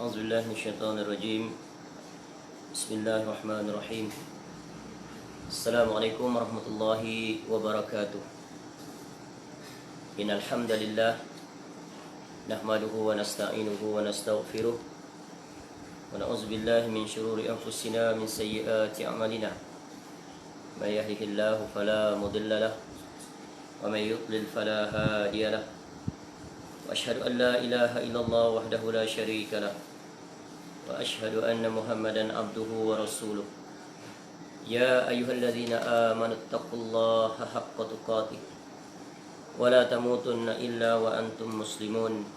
أعوذ بالله من الشيطان الرجيم. بسم الله الرحمن الرحيم. السلام عليكم ورحمة الله وبركاته. إن الحمد لله نحمده ونستعينه ونستغفره ونعوذ بالله من شرور أنفسنا من سيئات أعمالنا. من يهده الله فلا مضل له ومن يضلل فلا هادي له. وأشهد أن لا إله إلا الله وحده لا شريك له وأشهد أن محمدا عبده ورسوله. يا أيها الذين آمنوا اتقوا الله حق تقاته ولا تموتن إلا وأنتم مسلمون.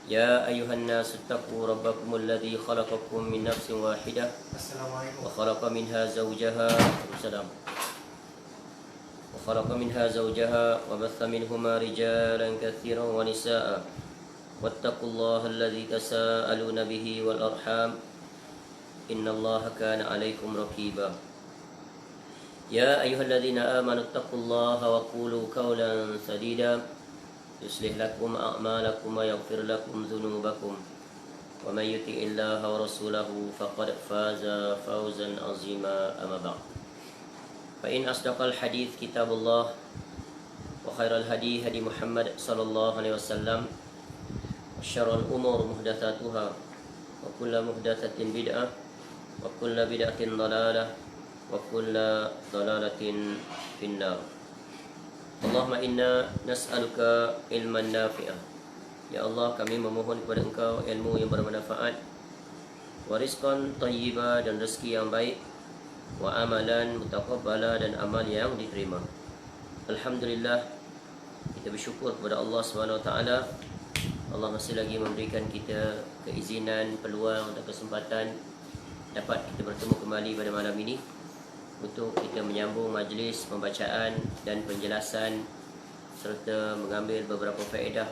يا أيها الناس اتقوا ربكم الذي خلقكم من نفس واحدة وخلق منها زوجها وبث منهما رجالا كثيرا ونساء. واتقوا الله الذي تساءلون به والأرحام إن الله كان عليكم رقيبا. يا أيها الذين آمنوا اتقوا الله وقولوا قولا سديدا يصلح لكم أعمالكم ويغفر لكم ذنوبكم ومن يطع الله ورسوله فقد فاز فوزا عظيما. أما بعد فإن أصدق الحديث كتاب الله وخير الهدي هدي محمد صلى الله عليه وسلم وشر الأمور محدثاتها وكل محدثة بدعة وكل بدعة ضلالة وكل ضلالة في النار. Allahumma inna nas'aluka ilman nafi'ah. Ya Allah, kami memohon kepada Engkau ilmu yang bermanfaat, wa rizqan thayyiba, dan rezeki yang baik, wa amalan mutaqabbala, dan amal yang diterima. Alhamdulillah, kita bersyukur kepada Allah SWT. Allah masih lagi memberikan kita keizinan, peluang dan kesempatan dapat kita bertemu kembali pada malam ini untuk kita menyambung majlis pembacaan dan penjelasan serta mengambil beberapa faedah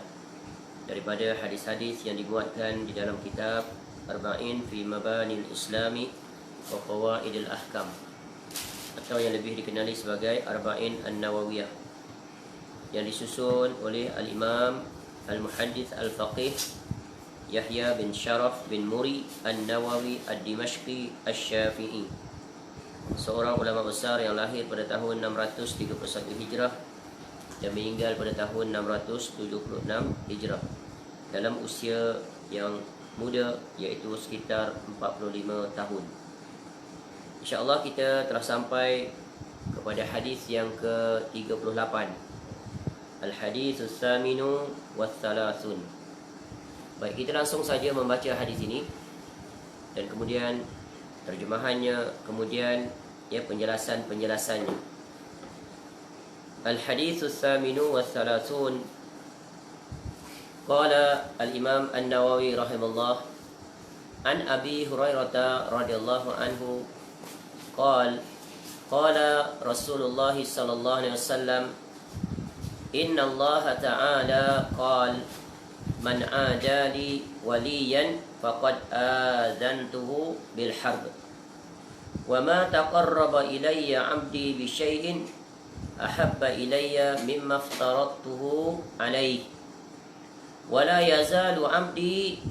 daripada hadis-hadis yang dibuatkan di dalam kitab Arba'in fi Mabanil Islami wa Qawaidil Ahkam, atau yang lebih dikenali sebagai Arba'in An-Nawawiyah, yang disusun oleh Al-Imam Al-Muhaddith Al-Faqih Yahya bin Sharaf bin Muri An-Nawawi Ad-Dimashqi Asy-Syafi'i, seorang ulama besar yang lahir pada tahun 631 Hijrah dan meninggal pada tahun 676 Hijrah dalam usia yang muda, iaitu sekitar 45 tahun. InsyaAllah kita telah sampai kepada hadis yang ke-38, Al-Haditsus Tsaminu Wath-Thalathun. Baik, kita langsung saja membaca hadis ini dan kemudian terjemahannya, kemudian penjelasan-penjelasannya. Al-Haditsus Tsaminu Wath-Thalathun. Qala Al-Imam An-Nawawi rahimahullah an Abi Hurairah radhiyallahu anhu qala Rasulullah sallallahu alaihi wasallam, inna Allah ta'ala qala man adali waliyan faqad adantuhu bil harb wa ma taqarraba ilayya 'abdi bi syai'in ahabba ilayya mimma aftaradtuhu alayhi wa la yazalu 'abdi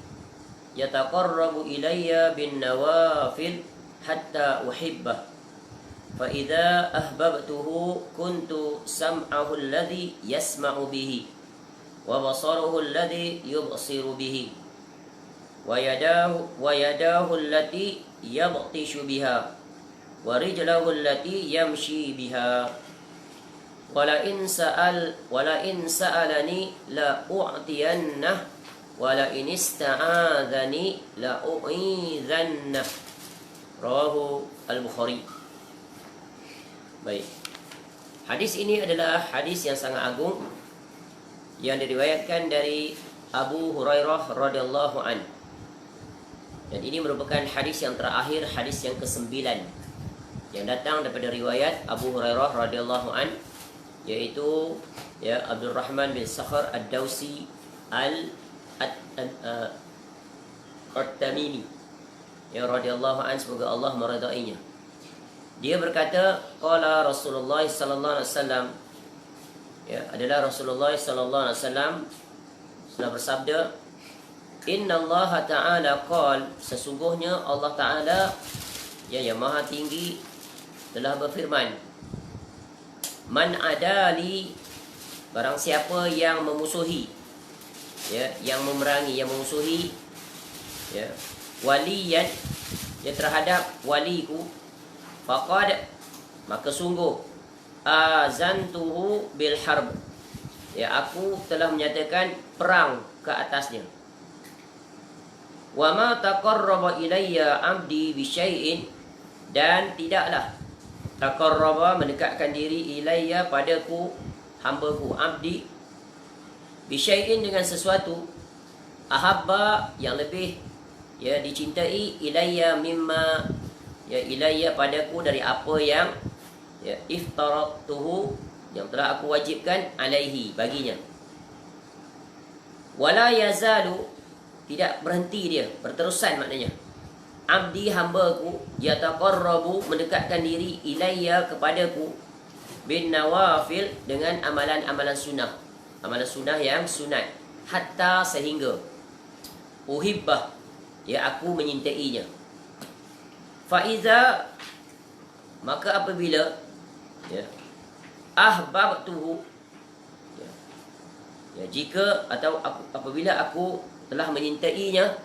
yataqarrabu ilayya bin nawafil hatta uhibbah fa idza ahbabtuhu kuntu sam'ahu alladhi yasma'u bihi wa basaruhu alladhi yubsiru bihi wa yadahu allati yabtishu biha wa rijlahu allati yamshi biha wa la in sa'alani la u'tiyannah wa la in ista'adhani la u'idhannah. Rawahu Al-Bukhari. Baik, hadis ini adalah hadis yang sangat agung yang diriwayatkan dari Abu Hurairah radhiyallahu an. Dan ini merupakan hadis yang terakhir, hadis yang ke-9 yang datang daripada riwayat Abu Hurairah radhiyallahu an, yaitu Abdul Rahman bin Sakhar Ad-Dawsi At-Tamimi radhiyallahu an, semoga Allah meridainya. Dia berkata, qala Rasulullah sallallahu alaihi wasallam, adalah Rasulullah sallallahu alaihi wasallam telah bersabda, Innallaha ta'ala qala, sesungguhnya Allah Ta'ala yang maha tinggi telah berfirman, man adali, barang siapa yang memusuhi, yang memerangi, yang memusuhi, waliyan, terhadap waliku, faqad, maka sungguh, azantuhu bil harb, aku telah menyatakan perang ke atasnya. Wa ma taqarraba ilayya 'abdi bi syai'in, dan tidaklah taqarraba, mendekatkan diri, ilayya, padaku, hambaku, 'abdi, bi syai'in, dengan sesuatu, ahabba, yang lebih dicintai, ilayya mimma, ilayya, padaku, dari apa yang iftaratuhu, yang telah aku wajibkan, alaihi, baginya. Wala yazalu, tidak berhenti dia, berterusan maknanya, abdi, hambaku, yataqarrabu, mendekatkan diri, ilayya, kepadaku, bin nawafil, dengan amalan-amalan sunnah, amalan sunnah yang sunat, hatta, sehingga, uhibbah, aku menyintainya. Faiza, maka apabila ahbabtuhu, jika atau apabila aku telah menyintainya,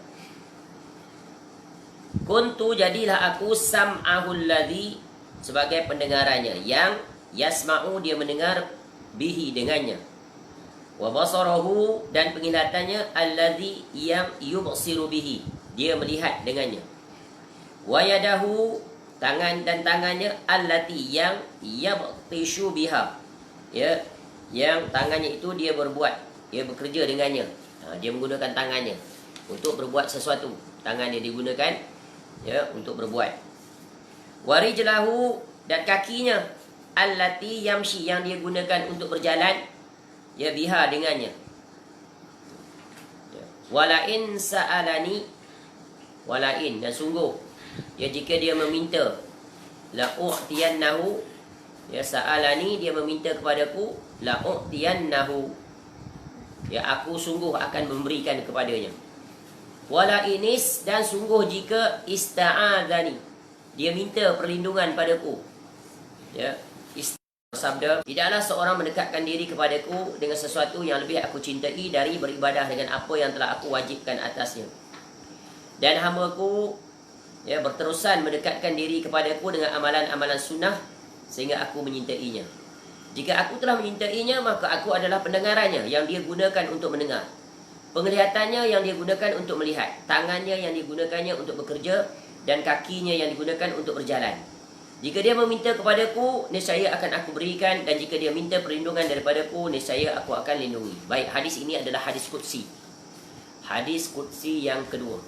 kuntu, jadilah aku, sam'ahul ladzi, sebagai pendengarannya, yang yasma'u, dia mendengar, bihi, dengannya, wa basarahu, dan penglihatannya, alladzi, yang yubsiru bihi, dia melihat dengannya, wa yadahu, tangan dan tangannya, allati, yang yabtishu biha, yang tangannya itu dia berbuat, dia bekerja dengannya, dia menggunakan tangannya untuk berbuat sesuatu, tangan dia digunakan untuk berbuat. Warijlahu, dan kakinya, allati yamshi, yang dia gunakan untuk berjalan, biha, dengannya. Walain sa'alani, walain, dan sungguh, jika dia meminta, la'u'tiyannahu, sa'alani, dia meminta kepadaku, la'u'tiyannahu, aku sungguh akan memberikan kepadanya. Wala inis, dan sungguh jika ista'adzani, dia minta perlindungan padaku, sabda, tidaklah seorang mendekatkan diri kepadaku dengan sesuatu yang lebih aku cintai dari beribadah dengan apa yang telah aku wajibkan atasnya. Dan hambaku berterusan mendekatkan diri kepadaku dengan amalan-amalan sunnah sehingga aku menyintainya. Jika aku telah menyintainya, maka aku adalah pendengarannya yang dia gunakan untuk mendengar, penglihatannya yang dia gunakan untuk melihat, tangannya yang digunakannya untuk bekerja, dan kakinya yang digunakan untuk berjalan. Jika dia meminta kepadaku, nescaya akan aku berikan, dan jika dia minta perlindungan daripadaku, nescaya aku akan lindungi. Baik, hadis ini adalah hadis qudsi. Hadis qudsi yang kedua.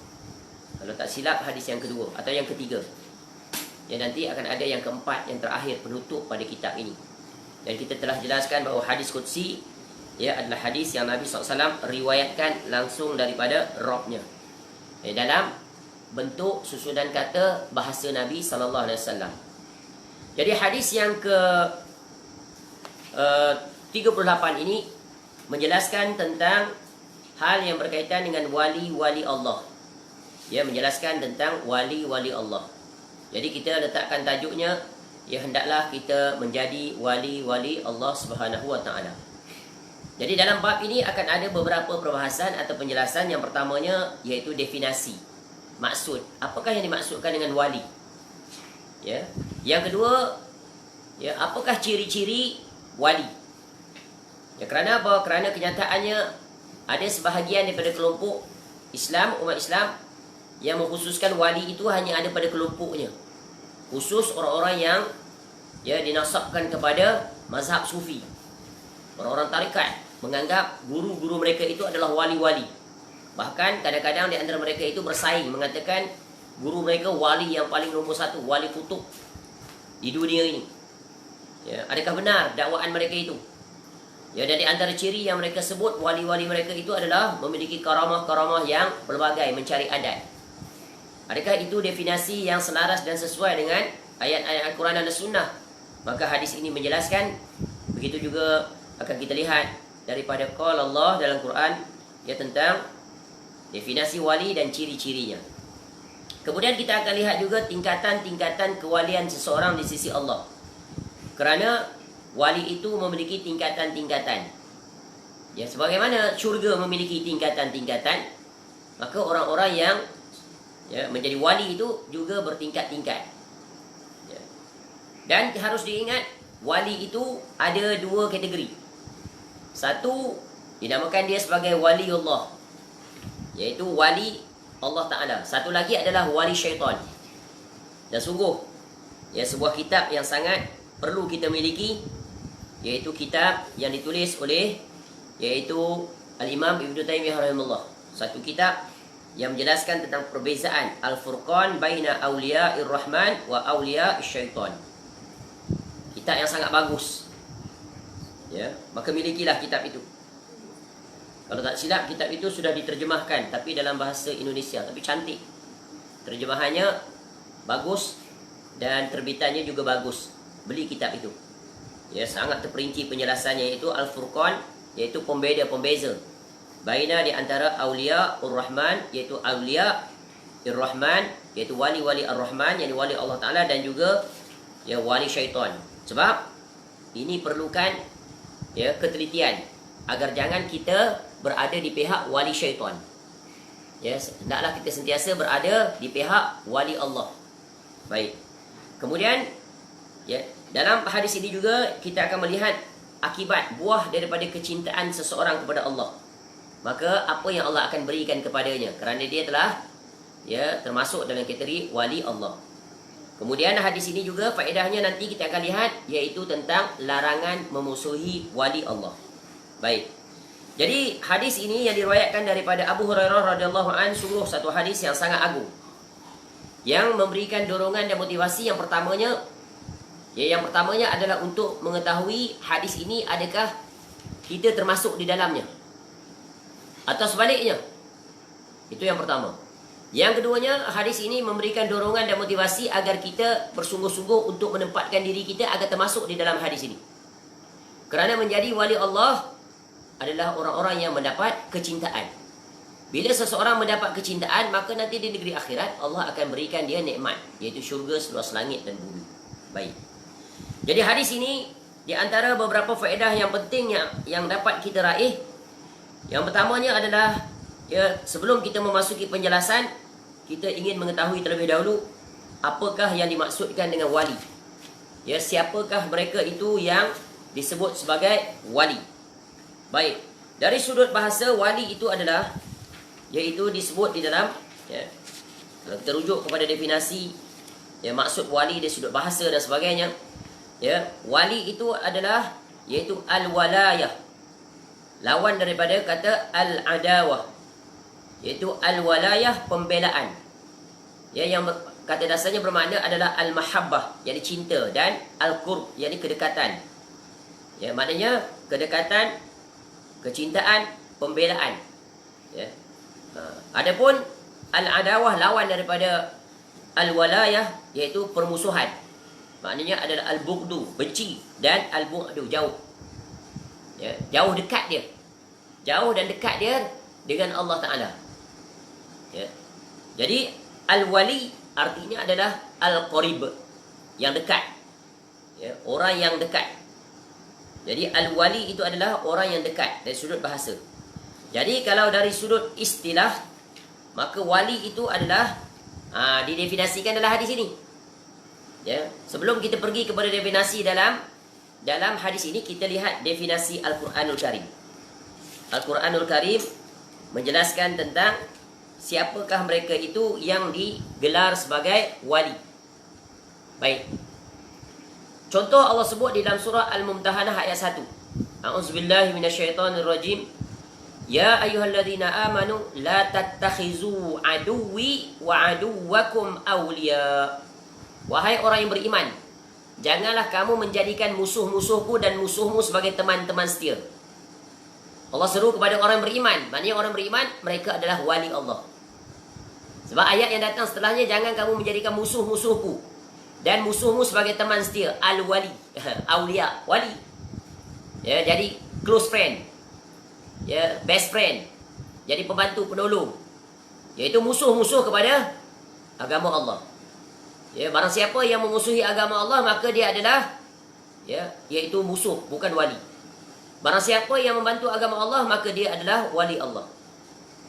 Kalau tak silap, hadis yang kedua atau yang ketiga. Nanti akan ada yang keempat, yang terakhir, penutup pada kitab ini. Dan kita telah jelaskan bahawa hadis qudsi adalah hadis yang Nabi SAW riwayatkan langsung daripada Rabb-nya, dalam bentuk susunan kata bahasa Nabi SAW. Jadi hadis yang ke 38 ini menjelaskan tentang hal yang berkaitan dengan wali-wali Allah. Menjelaskan tentang wali-wali Allah. Jadi kita letakkan tajuknya, hendaklah kita menjadi wali-wali Allah Subhanahu wa taala. Jadi dalam bab ini akan ada beberapa perbahasan atau penjelasan. Yang pertamanya iaitu definisi, maksud, apakah yang dimaksudkan dengan wali? Yang kedua, apakah ciri-ciri wali? Kerana apa? Kerana kenyataannya ada sebahagian daripada kelompok Islam, umat Islam, yang mengkhususkan wali itu hanya ada pada kelompoknya, khusus orang-orang yang dinasabkan kepada mazhab sufi, orang-orang tarikat, menganggap guru-guru mereka itu adalah wali-wali. Bahkan kadang-kadang di antara mereka itu bersaing, mengatakan guru mereka wali yang paling nombor satu, wali kutub di dunia ini. Adakah benar dakwaan mereka itu? Dan di antara ciri yang mereka sebut wali-wali mereka itu adalah memiliki karamah-karamah yang berbagai, mencari adat. Adakah itu definisi yang selaras dan sesuai dengan ayat-ayat Al-Quran dan Sunnah? Maka hadis ini menjelaskan. Begitu juga akan kita lihat daripada qala Allah dalam Quran tentang Definisi wali dan ciri-cirinya. Kemudian kita akan lihat juga tingkatan-tingkatan kewalian seseorang di sisi Allah. Kerana wali itu memiliki tingkatan-tingkatan. Ya, sebagaimana syurga memiliki tingkatan-tingkatan, maka orang-orang yang menjadi wali itu juga bertingkat-tingkat. Ya. Dan harus diingat, wali itu ada dua kategori. Satu, dinamakan dia sebagai wali Allah, iaitu wali Allah Ta'ala. Satu lagi adalah wali syaitan. Dan sungguh, sebuah kitab yang sangat perlu kita miliki, iaitu kitab yang ditulis oleh Al-Imam Ibn Taymiyah rahimahullah. Satu kitab yang menjelaskan tentang perbezaan Al-Furqan baina awliya'ir rahman wa awliya'ir syaitan. Kitab yang sangat bagus. Maka milikilah kitab itu. Kalau tak silap, kitab itu sudah diterjemahkan, tapi dalam bahasa Indonesia, tapi cantik. Terjemahannya bagus dan terbitannya juga bagus. Beli kitab itu. Sangat terperinci penjelasannya, iaitu Al-Furqan, iaitu pembeza baina di antara awliya Ar-Rahman, iaitu awliya Ar-Rahman, iaitu wali-wali Ar-Rahman, yakni wali Allah Ta'ala, dan juga wali syaitan. Sebab ini perlukan ketelitian agar jangan kita berada di pihak wali syaitan. Hendaklah kita sentiasa berada di pihak wali Allah. Baik. Kemudian dalam hadis ini juga kita akan melihat akibat buah daripada kecintaan seseorang kepada Allah. Maka apa yang Allah akan berikan kepadanya, kerana dia telah termasuk dalam kategori wali Allah. Kemudian hadis ini juga faedahnya nanti kita akan lihat, iaitu tentang larangan memusuhi wali Allah. Baik. Jadi hadis ini yang diriwayatkan daripada Abu Hurairah radhiyallahu anhu sungguh satu hadis yang sangat agung, yang memberikan dorongan dan motivasi. Yang pertamanya adalah untuk mengetahui hadis ini adakah kita termasuk di dalamnya atau sebaliknya. Itu yang pertama. Yang keduanya, hadis ini memberikan dorongan dan motivasi agar kita bersungguh-sungguh untuk menempatkan diri kita agar termasuk di dalam hadis ini. Kerana menjadi wali Allah adalah orang-orang yang mendapat kecintaan. Bila seseorang mendapat kecintaan, maka nanti di negeri akhirat Allah akan berikan dia nikmat, iaitu syurga seluas langit dan bumi. Baik. Jadi hadis ini di antara beberapa faedah yang penting yang dapat kita raih. Yang pertamanya adalah sebelum kita memasuki penjelasan, kita ingin mengetahui terlebih dahulu apakah yang dimaksudkan dengan wali. Siapakah mereka itu yang disebut sebagai wali? Baik, dari sudut bahasa, wali itu adalah, iaitu disebut di dalam, kalau kita rujuk kepada definisi maksud wali dari sudut bahasa dan sebagainya, wali itu adalah iaitu al-walayah, lawan daripada kata al-adawah, iaitu al-walayah, pembelaan. Yang kata dasarnya bermakna adalah al-mahabbah, yakni cinta, dan al-qurb, yakni kedekatan. Maknanya kedekatan, kecintaan, pembelaan. Adapun al-adawah, lawan daripada al-walayah, iaitu permusuhan. Maknanya adalah al-bughdu, benci, dan al-bu'du, jauh. Jauh dekat dia. Jauh dan dekat dia dengan Allah Ta'ala. Jadi al-wali artinya adalah al-qarib, yang dekat. Orang yang dekat. Jadi al-wali itu adalah orang yang dekat dari sudut bahasa. Jadi kalau dari sudut istilah, maka wali itu adalah didefinisikan dalam hadis ini. Sebelum kita pergi kepada definisi dalam hadis ini, kita lihat definisi Al-Quranul Karim. Al-Quranul Karim menjelaskan tentang siapakah mereka itu yang digelar sebagai wali. Baik. Contoh Allah sebut di dalam surah Al-Mumtahanah ayat 1. A'udzubillahi minasyaitonirrajim. Ya ayyuhalladzina amanu la tattakhizu aduwwi wa aduwwakum awliya. Wahai orang yang beriman, janganlah kamu menjadikan musuh-musuhku dan musuhmu sebagai teman-teman setia. Allah seru kepada orang beriman. Maknanya orang beriman, mereka adalah wali Allah. Sebab ayat yang datang setelahnya, jangan kamu menjadikan musuh-musuhku dan musuhmu sebagai teman setia. Al-wali, awliya, wali. Jadi close friend, best friend. Jadi pembantu, penolong. Iaitu musuh-musuh kepada agama Allah. Ya, barang siapa yang memusuhi agama Allah, maka dia adalah iaitu musuh, bukan wali. Barang siapa yang membantu agama Allah, maka dia adalah wali Allah.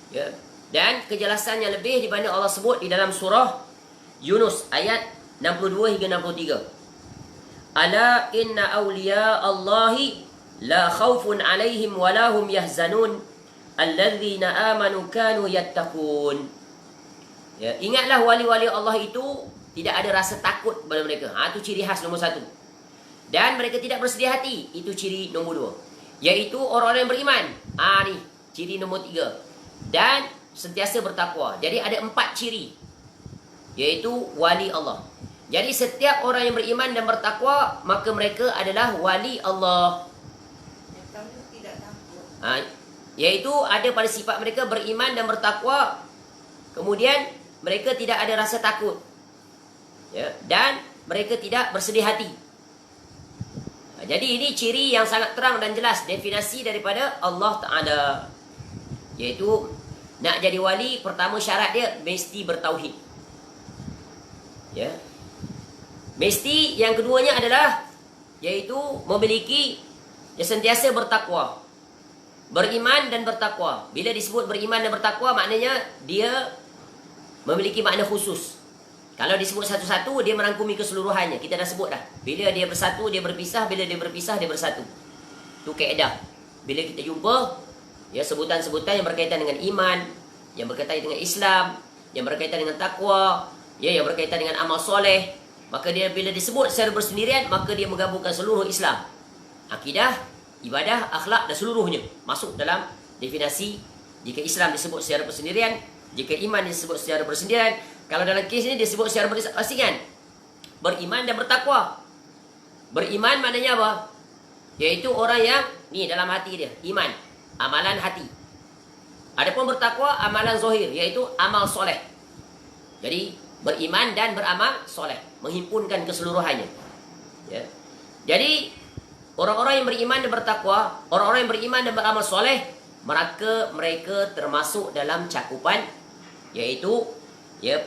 Ya. Dan kejelasannya lebih dibanding Allah sebut di dalam surah Yunus ayat 62 hingga 63. Ala inna awliya Allahi la khawfun alaihim wa lahum yahzanun alladzina amanu kanu yattaqun. Ya, ingatlah wali-wali Allah itu tidak ada rasa takut pada mereka. Itu ciri khas nombor 1. Dan mereka tidak bersedih hati. Itu ciri nombor 2. Iaitu orang-orang yang beriman. Ni ciri nombor 3. Dan sentiasa bertakwa. Jadi ada 4 ciri. Iaitu wali Allah. Jadi setiap orang yang beriman dan bertakwa, maka mereka adalah wali Allah. Tidak takut. Iaitu ada pada sifat mereka beriman dan bertakwa. Kemudian mereka tidak ada rasa takut. Ya, dan mereka tidak bersedih hati. Jadi ini ciri yang sangat terang dan jelas definisi daripada Allah Ta'ala. Iaitu nak jadi wali, pertama syarat dia mesti bertauhid. Ya. Mesti yang keduanya adalah iaitu memiliki sentiasa bertakwa. Beriman dan bertakwa. Bila disebut beriman dan bertakwa, maknanya dia memiliki makna khusus. Kalau disebut satu-satu, dia merangkumi keseluruhannya. Kita dah sebut dah. Bila dia bersatu, dia berpisah. Bila dia berpisah, dia bersatu. Itu kaedah. Bila kita jumpa sebutan-sebutan yang berkaitan dengan iman, yang berkaitan dengan Islam, yang berkaitan dengan takwa, yang berkaitan dengan amal soleh, maka dia bila disebut secara bersendirian, maka dia menggabungkan seluruh Islam. Akidah, ibadah, akhlak dan seluruhnya masuk dalam definisi. Jika Islam disebut secara bersendirian, jika iman disebut secara bersendirian, kalau dalam kes ini disebut secara berpasangan. Beriman dan bertakwa. Beriman maknanya apa? Iaitu orang yang ni dalam hati dia, iman, amalan hati. Adapun bertakwa, amalan zahir, iaitu amal soleh. Jadi beriman dan beramal soleh, menghimpunkan keseluruhannya. Ya. Jadi orang-orang yang beriman dan bertakwa, orang-orang yang beriman dan beramal soleh, mereka termasuk dalam cakupan iaitu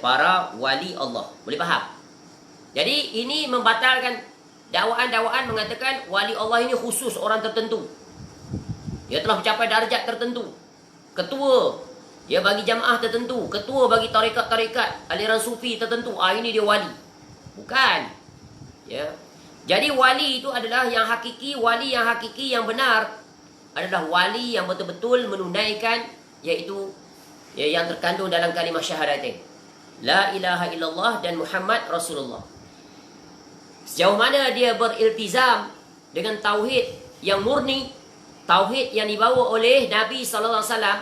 para wali Allah. Boleh faham? Jadi ini membatalkan dakwaan-dakwaan mengatakan wali Allah ini khusus orang tertentu. Dia telah mencapai darjat tertentu. Ketua bagi jamaah tertentu, ketua bagi tarekat-tarekat aliran sufi tertentu. Ini dia wali. Bukan. Ya. Jadi wali itu adalah yang hakiki, wali yang hakiki yang benar adalah wali yang betul-betul menunaikan iaitu yang terkandung dalam kalimah syahadatain. La ilaha illallah dan Muhammad Rasulullah. Sejauh mana dia beriltizam dengan tauhid yang murni, tauhid yang dibawa oleh Nabi sallallahu alaihi wasallam.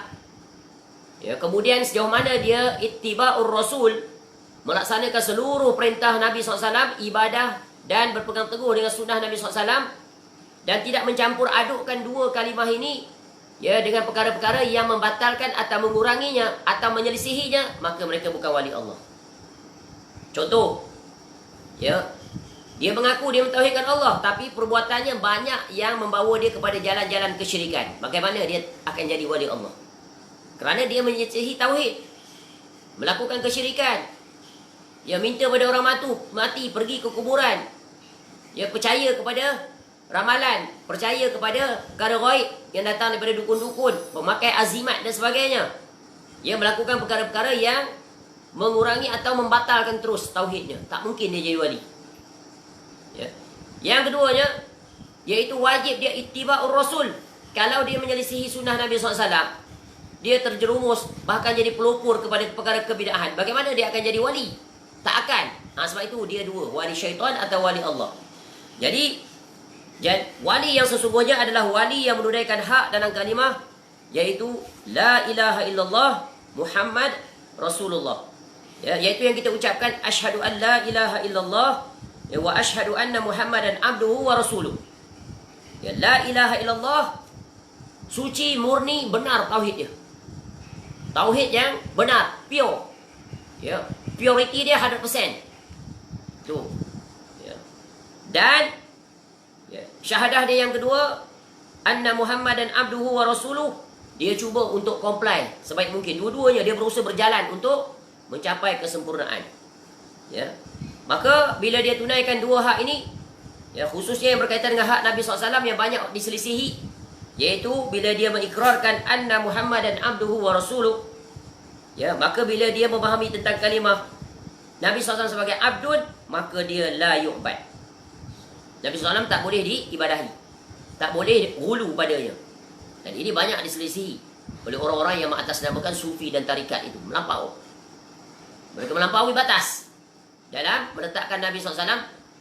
Ya, kemudian sejauh mana dia ittiba'ur rasul, melaksanakan seluruh perintah Nabi sallallahu alaihi wasallam, ibadah dan berpegang teguh dengan sunnah Nabi sallallahu alaihi wasallam dan tidak mencampur adukkan dua kalimah ini dengan perkara-perkara yang membatalkan atau menguranginya atau menyelisihinya, maka mereka bukan wali Allah. Contoh, dia mengaku dia mentauhidkan Allah, tapi perbuatannya banyak yang membawa dia kepada jalan-jalan kesyirikan. Bagaimana dia akan jadi wali Allah? Kerana dia menyelisihi tauhid, melakukan kesyirikan. Dia minta pada orang mati, pergi ke kuburan. Dia percaya kepada ramalan, percaya kepada perkara ghaib yang datang daripada dukun-dukun, pemakai azimat dan sebagainya. Dia melakukan perkara-perkara yang mengurangi atau membatalkan terus tauhidnya. Tak mungkin dia jadi wali. Yang keduanya, iaitu wajib dia ittiba'ur rasul. Kalau dia menyelisihi sunnah Nabi SAW, dia terjerumus, bahkan jadi pelopor kepada perkara kebid'ahan. Bagaimana dia akan jadi wali? Tak akan. Sebab itu dia dua, wali syaitan atau wali Allah. Jadi wali yang sesungguhnya adalah wali yang menunaikan hak dalam kalimah, iaitu la ilaha illallah Muhammad Rasulullah. Iaitu yang kita ucapkan asyhadu an la ilaha illallah wa asyhadu anna Muhammadan abduhu wa rasuluh. La ilaha illallah, suci, murni, benar tauhid dia. Tauhid yang benar, pure. Purity dia 100%. Tu. Dan syahadah dia yang kedua, anna Muhammadan abduhu wa rasuluh, dia cuba untuk comply sebaik mungkin. Dua-duanya dia berusaha berjalan untuk mencapai kesempurnaan. Ya. Maka bila dia tunaikan dua hak ini, ya, khususnya yang berkaitan dengan hak Nabi SAW yang banyak diselisihi, iaitu bila dia mengikrarkan anna Muhammadan abduhu wa rasuluh, ya, maka bila dia memahami tentang kalimah Nabi SAW sebagai abdun, maka dia la yu'bad. Nabi SAW tak boleh diibadahi, tak boleh hulu padanya. Dan ini banyak diselisihi oleh orang-orang yang mengatasnamakan sufi dan tarikat itu. Melampau. Mereka melampaui batas dalam meletakkan Nabi SAW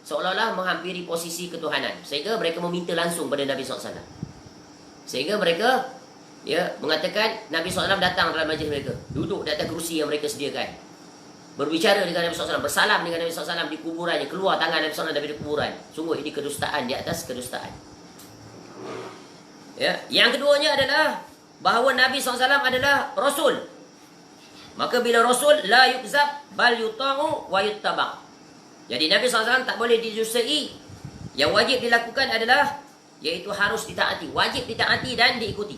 seolah-olah menghampiri posisi ketuhanan. Sehingga mereka meminta langsung pada Nabi SAW. Sehingga mereka, ya, mengatakan Nabi SAW datang dalam majlis mereka. Duduk di atas kerusi yang mereka sediakan. Berbicara dengan Nabi SAW. Bersalam dengan Nabi SAW di kuburannya. Keluar tangan Nabi SAW dari kuburan. Sungguh ini kedustaan di atas kedustaan. Ya. Yang keduanya adalah bahawa Nabi SAW adalah Rasul. Maka bila Rasul, la yukzab bal yuta'u wa yuttabak. Jadi Nabi SAW tak boleh dijusai. Yang wajib dilakukan adalah, iaitu harus ditaati. Wajib ditaati dan diikuti.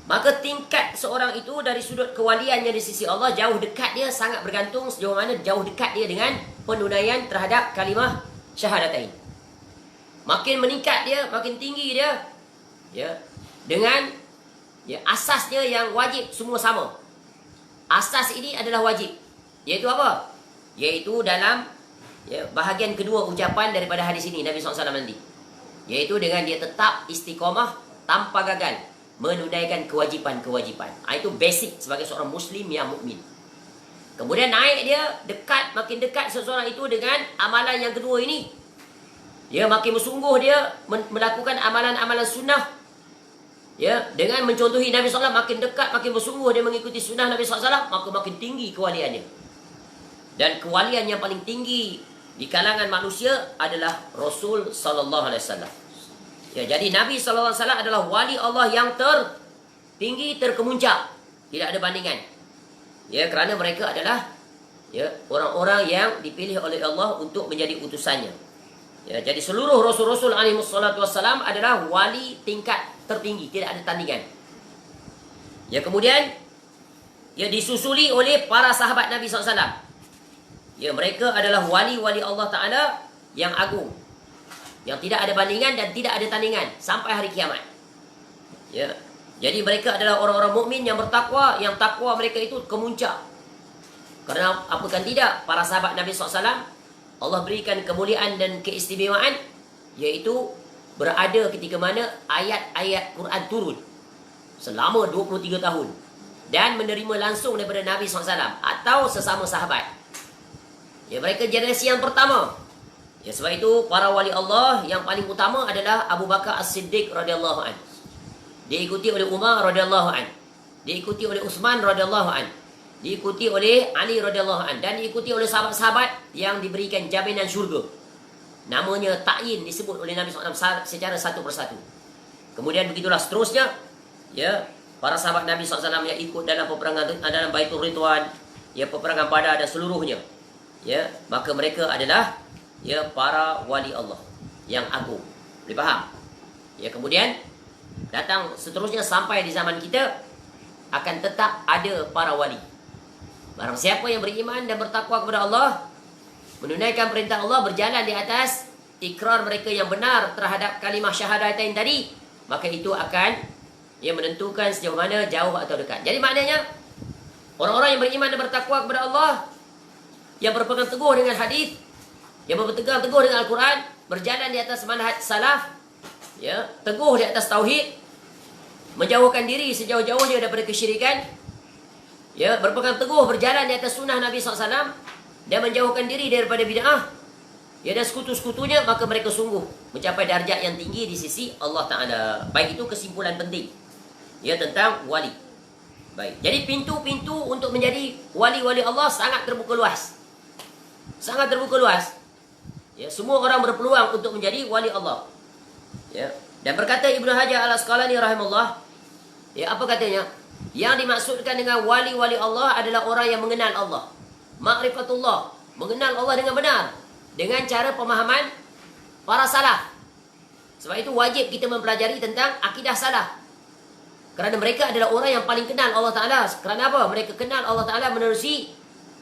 Maka tingkat seorang itu dari sudut kewaliannya di sisi Allah, jauh dekat dia, sangat bergantung sejauh mana jauh dekat dia dengan penunaian terhadap kalimah syahadatain. Makin meningkat dia, makin tinggi dia, ya, dengan, ya, asasnya yang wajib semua sama. Asas ini adalah wajib. Iaitu apa? Iaitu dalam, ya, bahagian kedua ucapan daripada hadis ini Nabi SAW nanti. Iaitu dengan dia tetap istiqamah tanpa gagal menunaikan kewajipan-kewajipan. Itu basic sebagai seorang Muslim yang mukmin. Kemudian naik dia dekat, makin dekat seseorang itu dengan amalan yang kedua ini. Dia makin bersungguh dia melakukan amalan-amalan sunnah. Ya, dengan mencontohi Nabi SAW, makin dekat, makin bersungguh dia mengikuti sunnah Nabi SAW, maka makin tinggi kewaliannya. Dan kewalian yang paling tinggi di kalangan manusia adalah Rasul sallallahu alaihi wasallam. Ya, jadi Nabi sallallahu alaihi wasallam adalah wali Allah yang tertinggi, terkemuncak, tidak ada bandingan. Ya, kerana mereka adalah, ya, orang-orang yang dipilih oleh Allah untuk menjadi utusannya. Ya, jadi seluruh rasul-rasul alaihi wassalatu wassalam adalah wali tingkat tertinggi, tidak ada tandingan. Ya, kemudian, ya, disusuli oleh para sahabat Nabi SAW. Ya, mereka adalah wali-wali Allah Ta'ala yang agung, yang tidak ada bandingan dan tidak ada tandingan sampai hari kiamat. Ya, jadi mereka adalah orang-orang mukmin yang bertakwa, yang takwa mereka itu kemuncak. Kerana apa kan tidak, para sahabat Nabi SAW, Allah berikan kemuliaan dan keistimewaan, iaitu berada ketika mana ayat-ayat Quran turun selama 23 tahun dan menerima langsung daripada Nabi SAW atau sesama sahabat. Ya, mereka generasi yang pertama. Ya, sebab itu para wali Allah yang paling utama adalah Abu Bakar As-Siddiq radhiyallahu an. Diikuti oleh Umar radhiyallahu an. Diikuti oleh Utsman radhiyallahu an. Diikuti oleh Ali radhiyallahu an, dan diikuti oleh sahabat-sahabat yang diberikan jaminan syurga. Namanya ta'yin disebut oleh Nabi SAW secara satu persatu. Kemudian begitulah seterusnya. Ya, para sahabat Nabi SAW yang ikut dalam peperangan dalam Baitul Ridwan, ya, peperangan Badar dan seluruhnya. Ya, maka mereka adalah, ya, para wali Allah yang agung. Boleh faham? Ya, kemudian datang seterusnya sampai di zaman kita akan tetap ada para wali. Barang siapa yang beriman dan bertakwa kepada Allah, menunaikan perintah Allah, berjalan di atas ikrar mereka yang benar terhadap kalimah syahadatain tadi, maka itu akan, ya, menentukan sejauh mana jauh atau dekat. Jadi maknanya orang-orang yang beriman dan bertakwa kepada Allah, yang berpegang teguh dengan hadis, yang berpegang teguh dengan Al-Quran, berjalan di atas manhaj salaf, ya, teguh di atas tauhid, menjauhkan diri sejauh-jauhnya daripada kesyirikan, ya, berpegang teguh berjalan di atas sunnah Nabi SAW dan menjauhkan diri daripada bid'ah, ya, dan sekutu-sekutunya, maka mereka sungguh mencapai darjat yang tinggi di sisi Allah Ta'ala. Baik, itu kesimpulan penting, ya, tentang wali. Baik, jadi pintu-pintu untuk menjadi wali-wali Allah sangat terbuka luas. Sangat terbuka luas. Ya, semua orang berpeluang untuk menjadi wali Allah. Ya, dan berkata Ibnu Hajar Al-Asqalani rahimahullah, ya, apa katanya? Yang dimaksudkan dengan wali-wali Allah adalah orang yang mengenal Allah. Ma'rifatullah, mengenal Allah dengan benar, dengan cara pemahaman para salaf. Sebab itu wajib kita mempelajari tentang akidah salaf. Kerana mereka adalah orang yang paling kenal Allah Ta'ala. Kerana apa? Mereka kenal Allah Ta'ala menerusi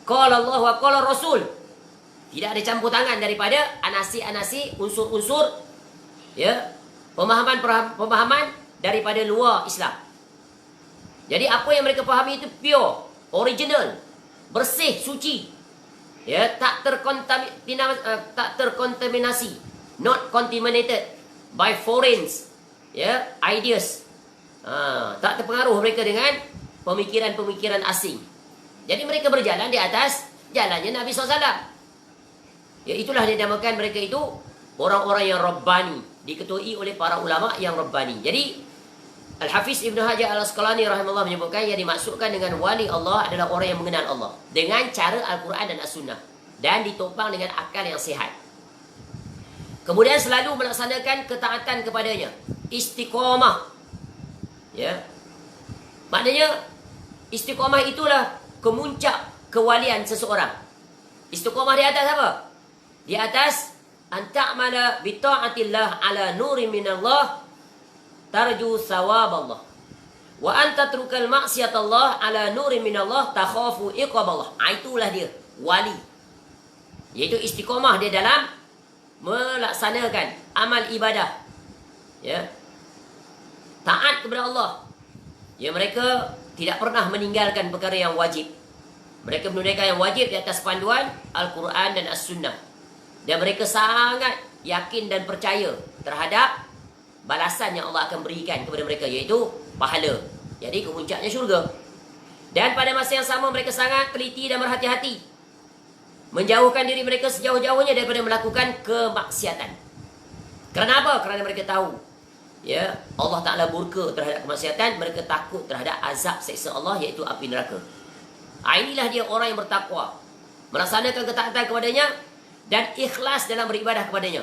qala Allah wa qala Rasul. Tidak ada campur tangan daripada anasi-anasi, unsur-unsur, ya, pemahaman daripada luar Islam. Jadi apa yang mereka fahami itu pure, original, bersih, suci. Ya, tak terkontaminasi, not contaminated by foreign, ya, ideas. Tak terpengaruh mereka dengan pemikiran-pemikiran asing. Jadi mereka berjalan di atas jalannya Nabi SAW. Ya, itulah dinamakan mereka itu orang-orang yang Rabbani, diketuai oleh para ulama yang Rabbani. Jadi Al-Hafiz Ibn Hajar Al-Asqalani rahimahullah menyebutkan yang dimaksudkan dengan wali Allah adalah orang yang mengenal Allah dengan cara Al-Quran dan As-Sunnah dan ditopang dengan akal yang sihat. Kemudian selalu melaksanakan ketaatan kepadanya, istiqamah. Ya. Maknanya istiqamah itulah kemuncak kewalian seseorang. Istiqamah di atas apa? Di atas anta'mala bi ta'atillah ala nurin minallah tarju thawab Allah. Wa anta trukal maksiat Allah ala nurin minallah takhafu iqab Allah. Itulah dia wali. Iaitu istiqamah dia dalam melaksanakan amal ibadah. Ya. Taat kepada Allah. Ya, mereka tidak pernah meninggalkan perkara yang wajib. Mereka menunaikan yang wajib di atas panduan Al-Quran dan As-Sunnah. Dan mereka sangat yakin dan percaya terhadap balasan yang Allah akan berikan kepada mereka, iaitu pahala. Jadi kemuncaknya syurga. Dan pada masa yang sama mereka sangat teliti dan berhati-hati menjauhkan diri mereka sejauh-jauhnya daripada melakukan kemaksiatan. Kerana apa? Kerana mereka tahu, ya, Allah Ta'ala murka terhadap kemaksiatan. Mereka takut terhadap azab seksa Allah, iaitu api neraka. Inilah dia orang yang bertakwa, melaksanakan ketaatan kepadanya dan ikhlas dalam beribadah kepadanya.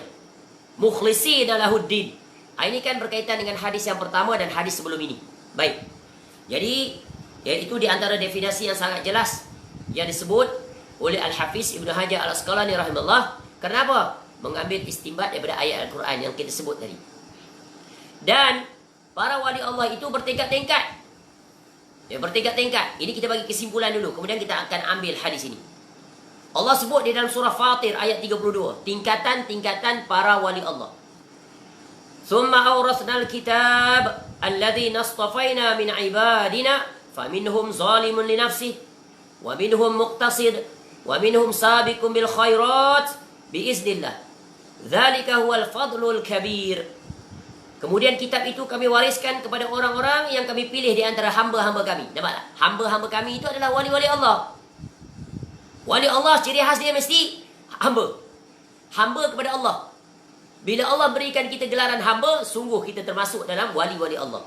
Mukhlishina lahuddin. Ini kan berkaitan dengan hadis yang pertama dan hadis sebelum ini. Baik. Jadi, iaitu di antara definisi yang sangat jelas yang disebut oleh Al-Hafiz Ibn Hajar Al-Asqalani rahimahullah. Kenapa? Mengambil istinbat daripada ayat Al-Quran yang kita sebut tadi. Dan para wali Allah itu bertingkat-tingkat. Ya, bertingkat-tingkat. Ini kita bagi kesimpulan dulu, kemudian kita akan ambil hadis ini. Allah sebut di dalam surah Fatir ayat 32, tingkatan-tingkatan para wali Allah. Thumma awrasnal kitab alladhina astafaina min ibadina faminhum zalimun li nafsihi wa minhum muqtasid wa minhum sabiqun bil khairat biiznillah. Dzalika huwal fadlul kabir. Kemudian kitab itu kami wariskan kepada orang-orang yang kami pilih di antara hamba-hamba kami. Nampak tak? Hamba-hamba kami itu adalah wali-wali Allah. Wali Allah ciri khas dia mesti hamba. Hamba kepada Allah. Bila Allah berikan kita gelaran hamba, sungguh kita termasuk dalam wali-wali Allah.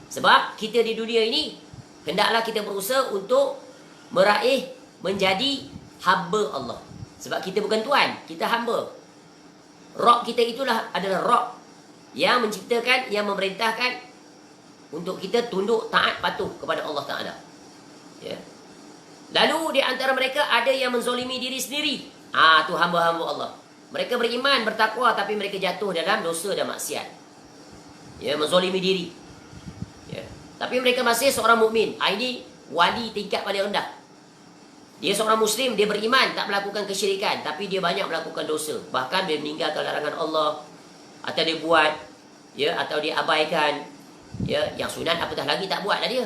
Sebab kita di dunia ini, hendaklah kita berusaha untuk meraih menjadi hamba Allah. Sebab kita bukan tuan, kita hamba. Rabb kita itulah adalah Rabb yang menciptakan, yang memerintahkan untuk kita tunduk, taat, patuh kepada Allah Ta'ala. Ya. Lalu di antara mereka ada yang menzolimi diri sendiri. Tu hamba-hamba Allah. Mereka beriman, bertakwa, tapi mereka jatuh dalam dosa dan maksiat. Ya, menzolimi diri. Ya. Tapi mereka masih seorang mukmin. Ini wali tingkat paling rendah. Dia seorang Muslim, dia beriman, tak melakukan kesyirikan, tapi dia banyak melakukan dosa. Bahkan dia meninggalkan larangan Allah, atau dia buat, ya, atau dia abaikan, ya, yang sunat apatah lagi tak buatlah dia.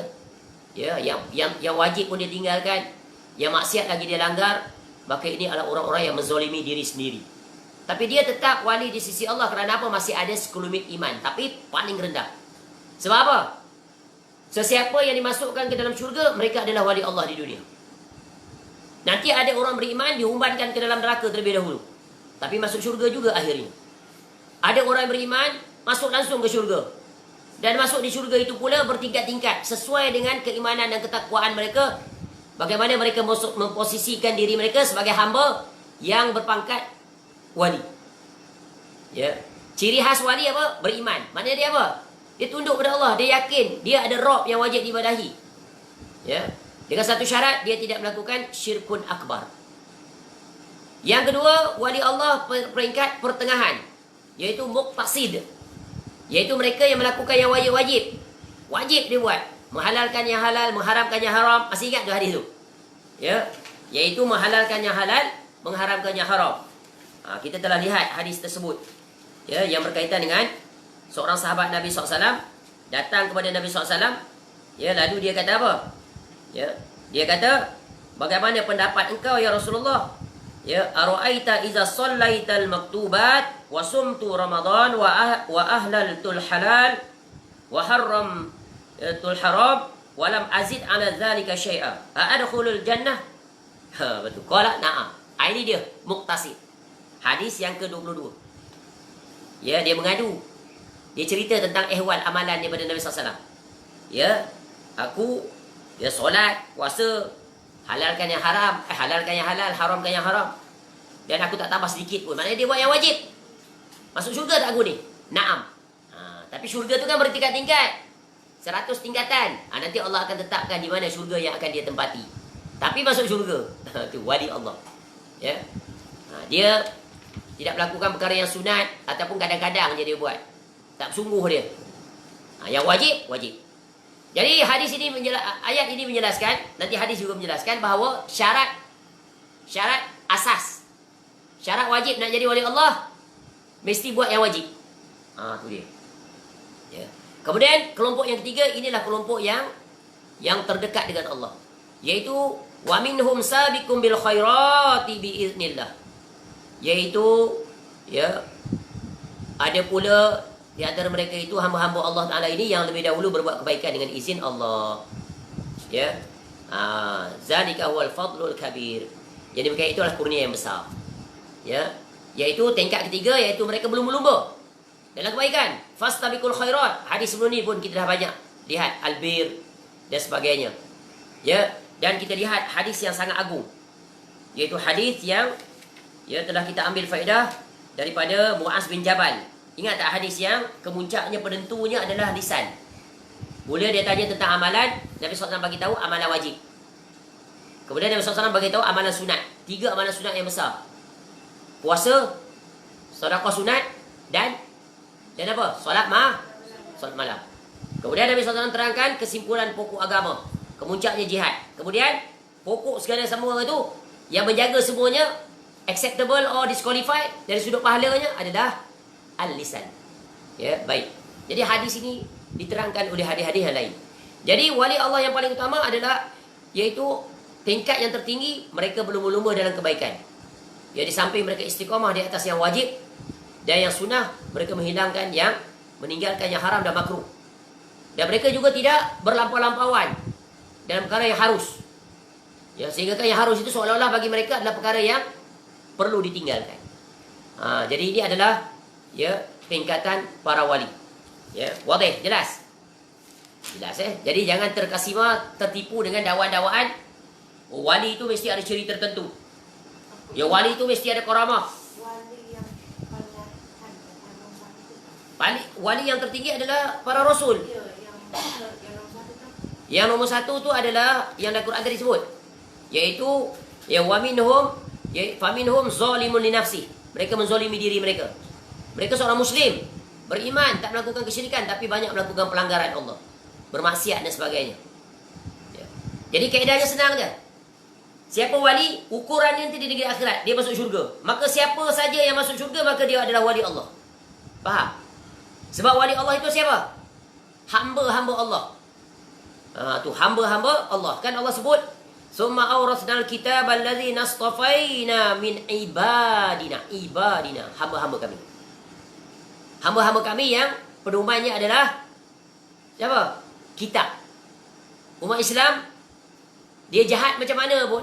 Ya, yang wajib pun dia tinggalkan, yang maksiat lagi dia langgar. Maka ini adalah orang-orang yang menzolimi diri sendiri. Tapi dia tetap wali di sisi Allah. Kerana apa? Masih ada sekelumit iman, tapi paling rendah. Sebab apa? Sesiapa yang dimasukkan ke dalam syurga, mereka adalah wali Allah di dunia. Nanti ada orang beriman diumbankan ke dalam neraka terlebih dahulu, tapi masuk syurga juga akhirnya. Ada orang beriman masuk langsung ke syurga, dan masuk di syurga itu pula bertingkat-tingkat sesuai dengan keimanan dan ketakwaan mereka. Bagaimana mereka memposisikan diri mereka sebagai hamba yang berpangkat wali. Ya. Ciri khas wali apa? Beriman. Maknanya dia apa? Dia tunduk pada Allah, dia yakin dia ada Rabb yang wajib diibadahi. Ya. Dengan satu syarat, dia tidak melakukan syirkun akbar. Yang kedua, wali Allah peringkat pertengahan, iaitu muqtasid, iaitu mereka yang melakukan yang wajib-wajib, Wajib dia buat. Menghalalkan yang halal, mengharamkan yang haram. Masih ingat tu hadis tu? Ya, iaitu menghalalkan yang halal, mengharamkan yang haram. Kita telah lihat hadis tersebut. Ya, yang berkaitan dengan seorang sahabat Nabi SAW datang kepada Nabi SAW. Ya, lalu dia kata apa? Ya, dia kata, bagaimana pendapat engkau ya Rasulullah? Ya, ara'aita iza sallaital maktubat wa sumtu Ramadan wa ahlaltul halal wa haramtul haram wa lam azid ala dzalika syai'a. Adkhulul jannah? Betul. Qala na'am. Ini dia muktasib. Hadis yang ke-22. Ya, dia mengadu. Dia cerita tentang ehwal amalan daripada Nabi SAW. Ya, aku solat, puasa, halalkan yang haram, halalkan yang halal, haramkan yang haram. Dan aku tak tambah sedikit pun. Maknanya dia buat yang wajib. Masuk syurga tak aku ni? Naam. Tapi syurga tu kan bertingkat-tingkat. 100 tingkatan. Nanti Allah akan tetapkan di mana syurga yang akan dia tempati. Tapi masuk syurga. Tu wali Allah. Ya. Dia tidak melakukan perkara yang sunat ataupun kadang-kadang je dia buat. Tak sungguh dia. Yang wajib, wajib. Jadi hadis ini ayat ini menjelaskan, nanti hadis juga menjelaskan bahawa syarat asas, syarat wajib nak jadi wali Allah mesti buat yang wajib. Tu dia. Ya. Kemudian kelompok yang ketiga, inilah kelompok yang terdekat dengan Allah, yaitu wa minhum sabiqum bil khairati biiznillah. Yaitu ya, ada pula di antara mereka itu hamba-hamba Allah Ta'ala ini yang lebih dahulu berbuat kebaikan dengan izin Allah. Ya. Zalika huwal fadlul kabir. Jadi mereka itulah kurnia yang besar. Ya. Yaitu tingkat ketiga, yaitu mereka belum berlumba dalam kebaikan. Fastabiqul khairat. Hadis sebelum ni pun kita dah banyak lihat albir dan sebagainya. Ya. Dan kita lihat hadis yang sangat agung, yaitu hadis yang telah kita ambil faedah daripada Muaz bin Jabal. Ingat tak hadis yang kemuncaknya penentunya adalah lisan. Mula dia tanya tentang amalan, Nabi SAW bagi tahu amalan wajib. Kemudian Nabi SAW bagi tahu amalan sunat. 3 amalan sunat yang besar. Puasa, sedekah sunat dan apa? Solat malam. Kemudian Nabi SAW terangkan kesimpulan pokok agama. Kemuncaknya jihad. Kemudian pokok segala semua itu yang menjaga semuanya acceptable or disqualified dari sudut pahalanya adalah al-lisan. Ya, baik. Jadi hadis ini diterangkan oleh hadis-hadis yang lain. Jadi wali Allah yang paling utama adalah, yaitu tingkat yang tertinggi, mereka berlumba-lumba dalam kebaikan. Ya, di samping mereka istiqamah di atas yang wajib dan yang sunnah, mereka menghilangkan meninggalkan yang haram dan makruh. Dan mereka juga tidak berlampau-lampauan dalam perkara yang harus. Ya, sehingga kan yang harus itu seolah-olah bagi mereka adalah perkara yang perlu ditinggalkan. Jadi ini adalah tingkatan para wali. Ya, wadih, jelas. Jelas Jadi jangan tertipu dengan dakwaan-dakwaan wali itu mesti ada ciri tertentu. Ya, wali itu mesti ada karamah. Wali yang tertinggi adalah para rasul. Yang nomor 1 tu adalah yang dalam Quran tadi sebut, yaitu wa minhum faminhum zalimun li nafsi. Mereka menzalimi diri mereka. Mereka seorang muslim, beriman, tak melakukan kesyirikan, tapi banyak melakukan pelanggaran Allah, bermaksiat dan sebagainya. Ya. Jadi kaedahnya senang je. Siapa wali, ukurannya nanti di negeri akhirat, dia masuk syurga. Maka siapa saja yang masuk syurga, maka dia adalah wali Allah. Faham? Sebab wali Allah itu siapa? Hamba-hamba Allah. Tu hamba-hamba Allah. Kan Allah sebut, summa awrasnal kitab allazi nastafaina min ibadina. Ibadina, hamba-hamba kami. Hamba-hamba kami yang pedomannya adalah siapa? Kitab. Umat Islam, dia jahat macam mana pun,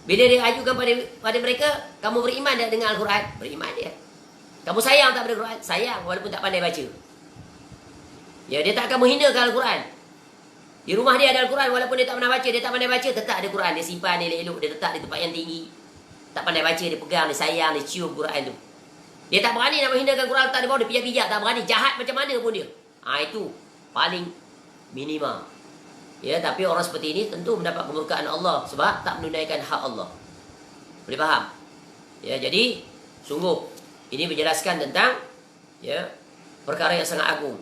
bila dia ajukan pada mereka, kamu beriman tak dengan Al-Quran? Beriman dia. Kamu sayang tak pada Al-Quran? Sayang, walaupun tak pandai baca. Ya, dia tak akan menghinakan Al-Quran. Di rumah dia ada Al-Quran, walaupun dia tak pernah baca, dia tak pandai baca, tetap ada Quran. Dia simpan, dia elok, dia letak di tempat yang tinggi. Tak pandai baca, dia pegang, dia sayang, dia cium Quran tu. Dia tak berani nak menghinakan Quran, letak di bawah, dia pijak-pijak, tak berani. Jahat macam mana pun dia. Itu paling minima. Ya, tapi orang seperti ini tentu mendapat kemurkaan Allah sebab tak menunaikan hak Allah. Boleh faham? Ya, jadi sungguh ini menjelaskan tentang perkara yang sangat agung.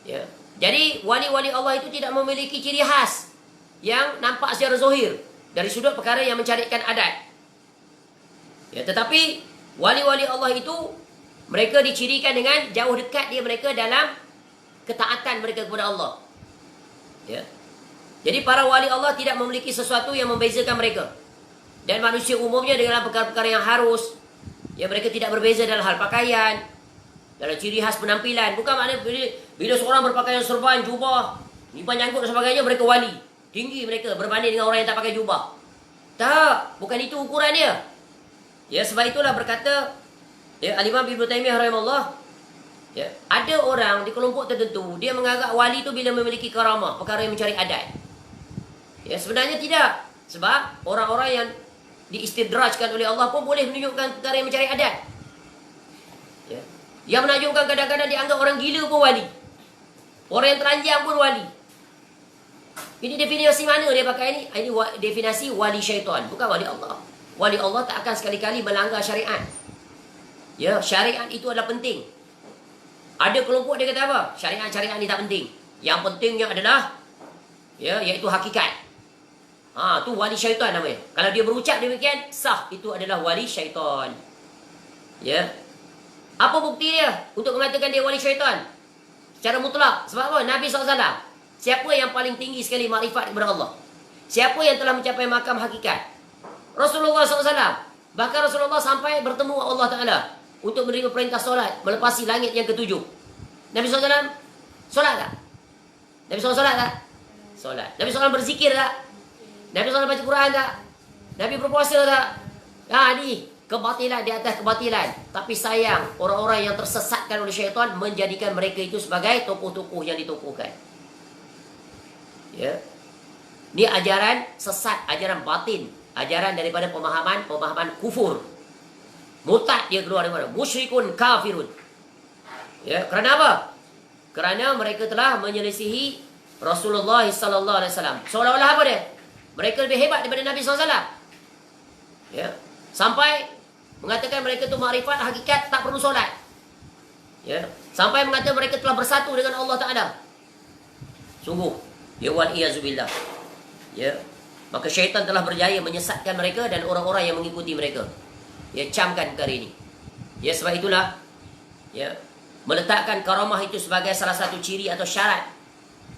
Ya. Jadi wali-wali Allah itu tidak memiliki ciri khas yang nampak secara zahir dari sudut perkara yang mencarikan adat. Ya, tetapi wali-wali Allah itu mereka dicirikan dengan jauh dekat dia mereka dalam ketaatan mereka kepada Allah. Ya. Jadi para wali Allah tidak memiliki sesuatu yang membezakan mereka. Dan manusia umumnya dalam perkara-perkara yang harus, ya mereka tidak berbeza dalam hal pakaian, dalam ciri khas penampilan. Bukan maknanya bila seorang berpakaian serban, jubah, lipan janggut dan sebagainya, mereka wali. Tinggi mereka berbanding dengan orang yang tak pakai jubah. Tak, bukan itu ukuran dia. Ya, sebab itulah berkata ya Al-Imam Ibnu Taimiyah rahimahullah, ya, ada orang di kelompok tertentu dia menganggap wali itu bila memiliki karamah, perkara yang mencari adat. Ya, sebenarnya tidak. Sebab orang-orang yang diistidrajkan oleh Allah pun boleh menunjukkan perkara yang mencari adat. Ya. Yang menunjukkan kadang-kadang dianggap orang gila pun wali. Orang yang teranjang pun wali. Ini definisi mana dia pakai ini? Ini definisi wali syaitan, bukan wali Allah. Wali Allah tak akan sekali-kali melanggar syariat. Ya, syariat itu adalah penting. Ada kelompok dia kata apa? Syariat-syariat ni tak penting. Yang pentingnya adalah ya, iaitu hakikat. Tu wali syaitan namanya. Kalau dia berucap demikian, sah itu adalah wali syaitan. Ya. Apa bukti dia untuk mengatakan dia wali syaitan? Secara mutlak. Sebab apa? Nabi SAW. Siapa yang paling tinggi sekali makrifat kepada Allah? Siapa yang telah mencapai makam hakikat? Rasulullah SAW. Bahkan Rasulullah sampai bertemu Allah Ta'ala untuk menerima perintah solat melepasi langit yang ketujuh. Nabi SAW solat tak? Nabi SAW solat tak? Solat. Nabi SAW berzikir tak? Nabi SAW baca Quran tak? Nabi berpuasa tak? Ni kebatilan di atas kebatilan. Tapi sayang, orang-orang yang tersesatkan oleh syaitan menjadikan mereka itu sebagai tokoh-tokoh yang ditokohkan. Ya. Ini ajaran sesat, ajaran batin, ajaran daripada pemahaman kufur. Murtad dia keluar daripada musyrikun kafirun. Ya, kerana apa? Kerana mereka telah menyelisihi Rasulullah sallallahu alaihi wasallam. Seolah-olah apa dia? Mereka lebih hebat daripada Nabi sallallahu alaihi wasallam. Ya, sampai mengatakan mereka tu makrifat hakikat tak perlu solat. Ya, sampai mengatakan mereka telah bersatu dengan Allah Taala. Sungguh, ya wal iyazubillah. Ya, maka syaitan telah berjaya menyesatkan mereka dan orang-orang yang mengikuti mereka. Ya, camkan perkara ini. Ya, sebab itulah ya, meletakkan karamah itu sebagai salah satu ciri atau syarat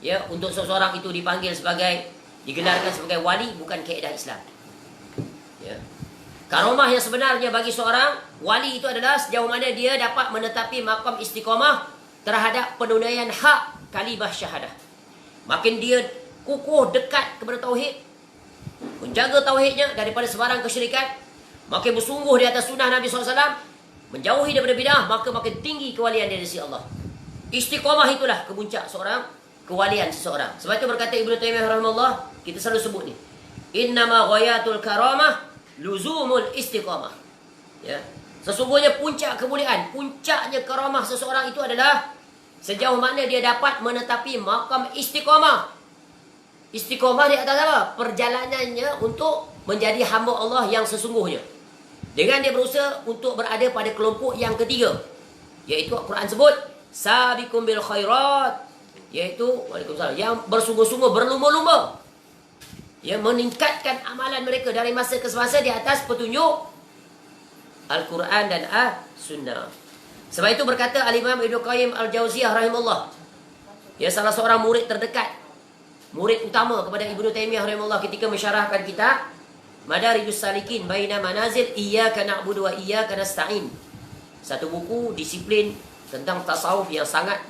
ya untuk seseorang itu dipanggil sebagai, digelarkan sebagai wali, bukan kaedah Islam. Ya. Karamah yang sebenarnya bagi seorang wali itu adalah sejauh mana dia dapat menetapi makam istiqamah terhadap penunaian hak kalimah syahadah. Makin dia kukuh dekat kepada tauhid, menjaga tauhidnya daripada sebarang kesyirikan, makin bersungguh di atas sunnah Nabi SAW, menjauhi daripada bidah, maka makin tinggi kewalian dari sisi Allah. Istiqamah itulah kemuncak seorang, kewalian seseorang. Sebab itu berkata Ibnu Taimiyah rahimahullah, kita selalu sebut ni, innama ghayatul karamah luzumul istiqamah. Ya. Sesungguhnya puncak kemuliaan, puncaknya karamah seseorang itu adalah sejauh mana dia dapat menetapi makam istiqamah. Istiqamah di atas apa? Perjalanannya untuk menjadi hamba Allah yang sesungguhnya. Dengan dia berusaha untuk berada pada kelompok yang ketiga, iaitu Al-Quran sebut sabiqum bil khairat, iaitu waalaikumsalam, yang bersungguh-sungguh berlumba-lumba, yang meningkatkan amalan mereka dari masa ke semasa di atas petunjuk Al-Quran dan As-Sunnah. Sebab itu berkata Al-Imam Ibnu Qayyim Al-Jauziyah rahimahullah, ya, salah seorang murid terdekat, murid utama kepada Ibnu Taimiyah rahimahullah ketika mensyarahkan kitab Madarijus Salikin Baina Manazil Iyyaka Na'budu wa Iyyaka Nasta'in. Satu buku disiplin tentang tasawuf yang sangat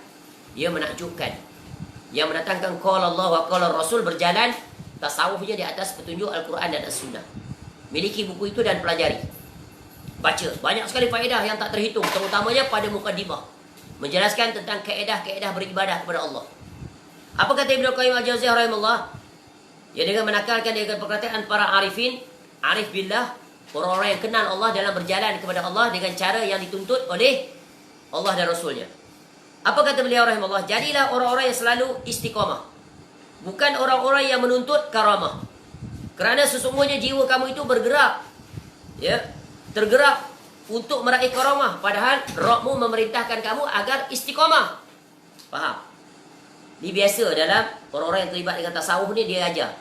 menakjubkan, yang mendatangkan qala Allah wa qala Rasul, berjalan tasawufnya di atas petunjuk Al-Quran dan As-Sunnah. Miliki buku itu dan pelajari. Baca, banyak sekali faedah yang tak terhitung, terutamanya pada mukadimah, menjelaskan tentang kaedah-kaedah beribadah kepada Allah. Apa kata Ibnu Qayyim Al-Jauziyah rahimahullah? Ya, dengan menakalkan dengan perkataan para arifin, arif billah, orang-orang yang kenal Allah dalam berjalan kepada Allah dengan cara yang dituntut oleh Allah dan Rasulnya. Apa kata beliau rahimahullah? Jadilah orang-orang yang selalu istiqamah, bukan orang-orang yang menuntut karamah. Kerana sesungguhnya jiwa kamu itu bergerak, ya, tergerak untuk meraih karamah, padahal Rabbmu memerintahkan kamu agar istiqamah. Faham? Ni biasa dalam orang-orang yang terlibat dengan tasawuf ni, dia ajar.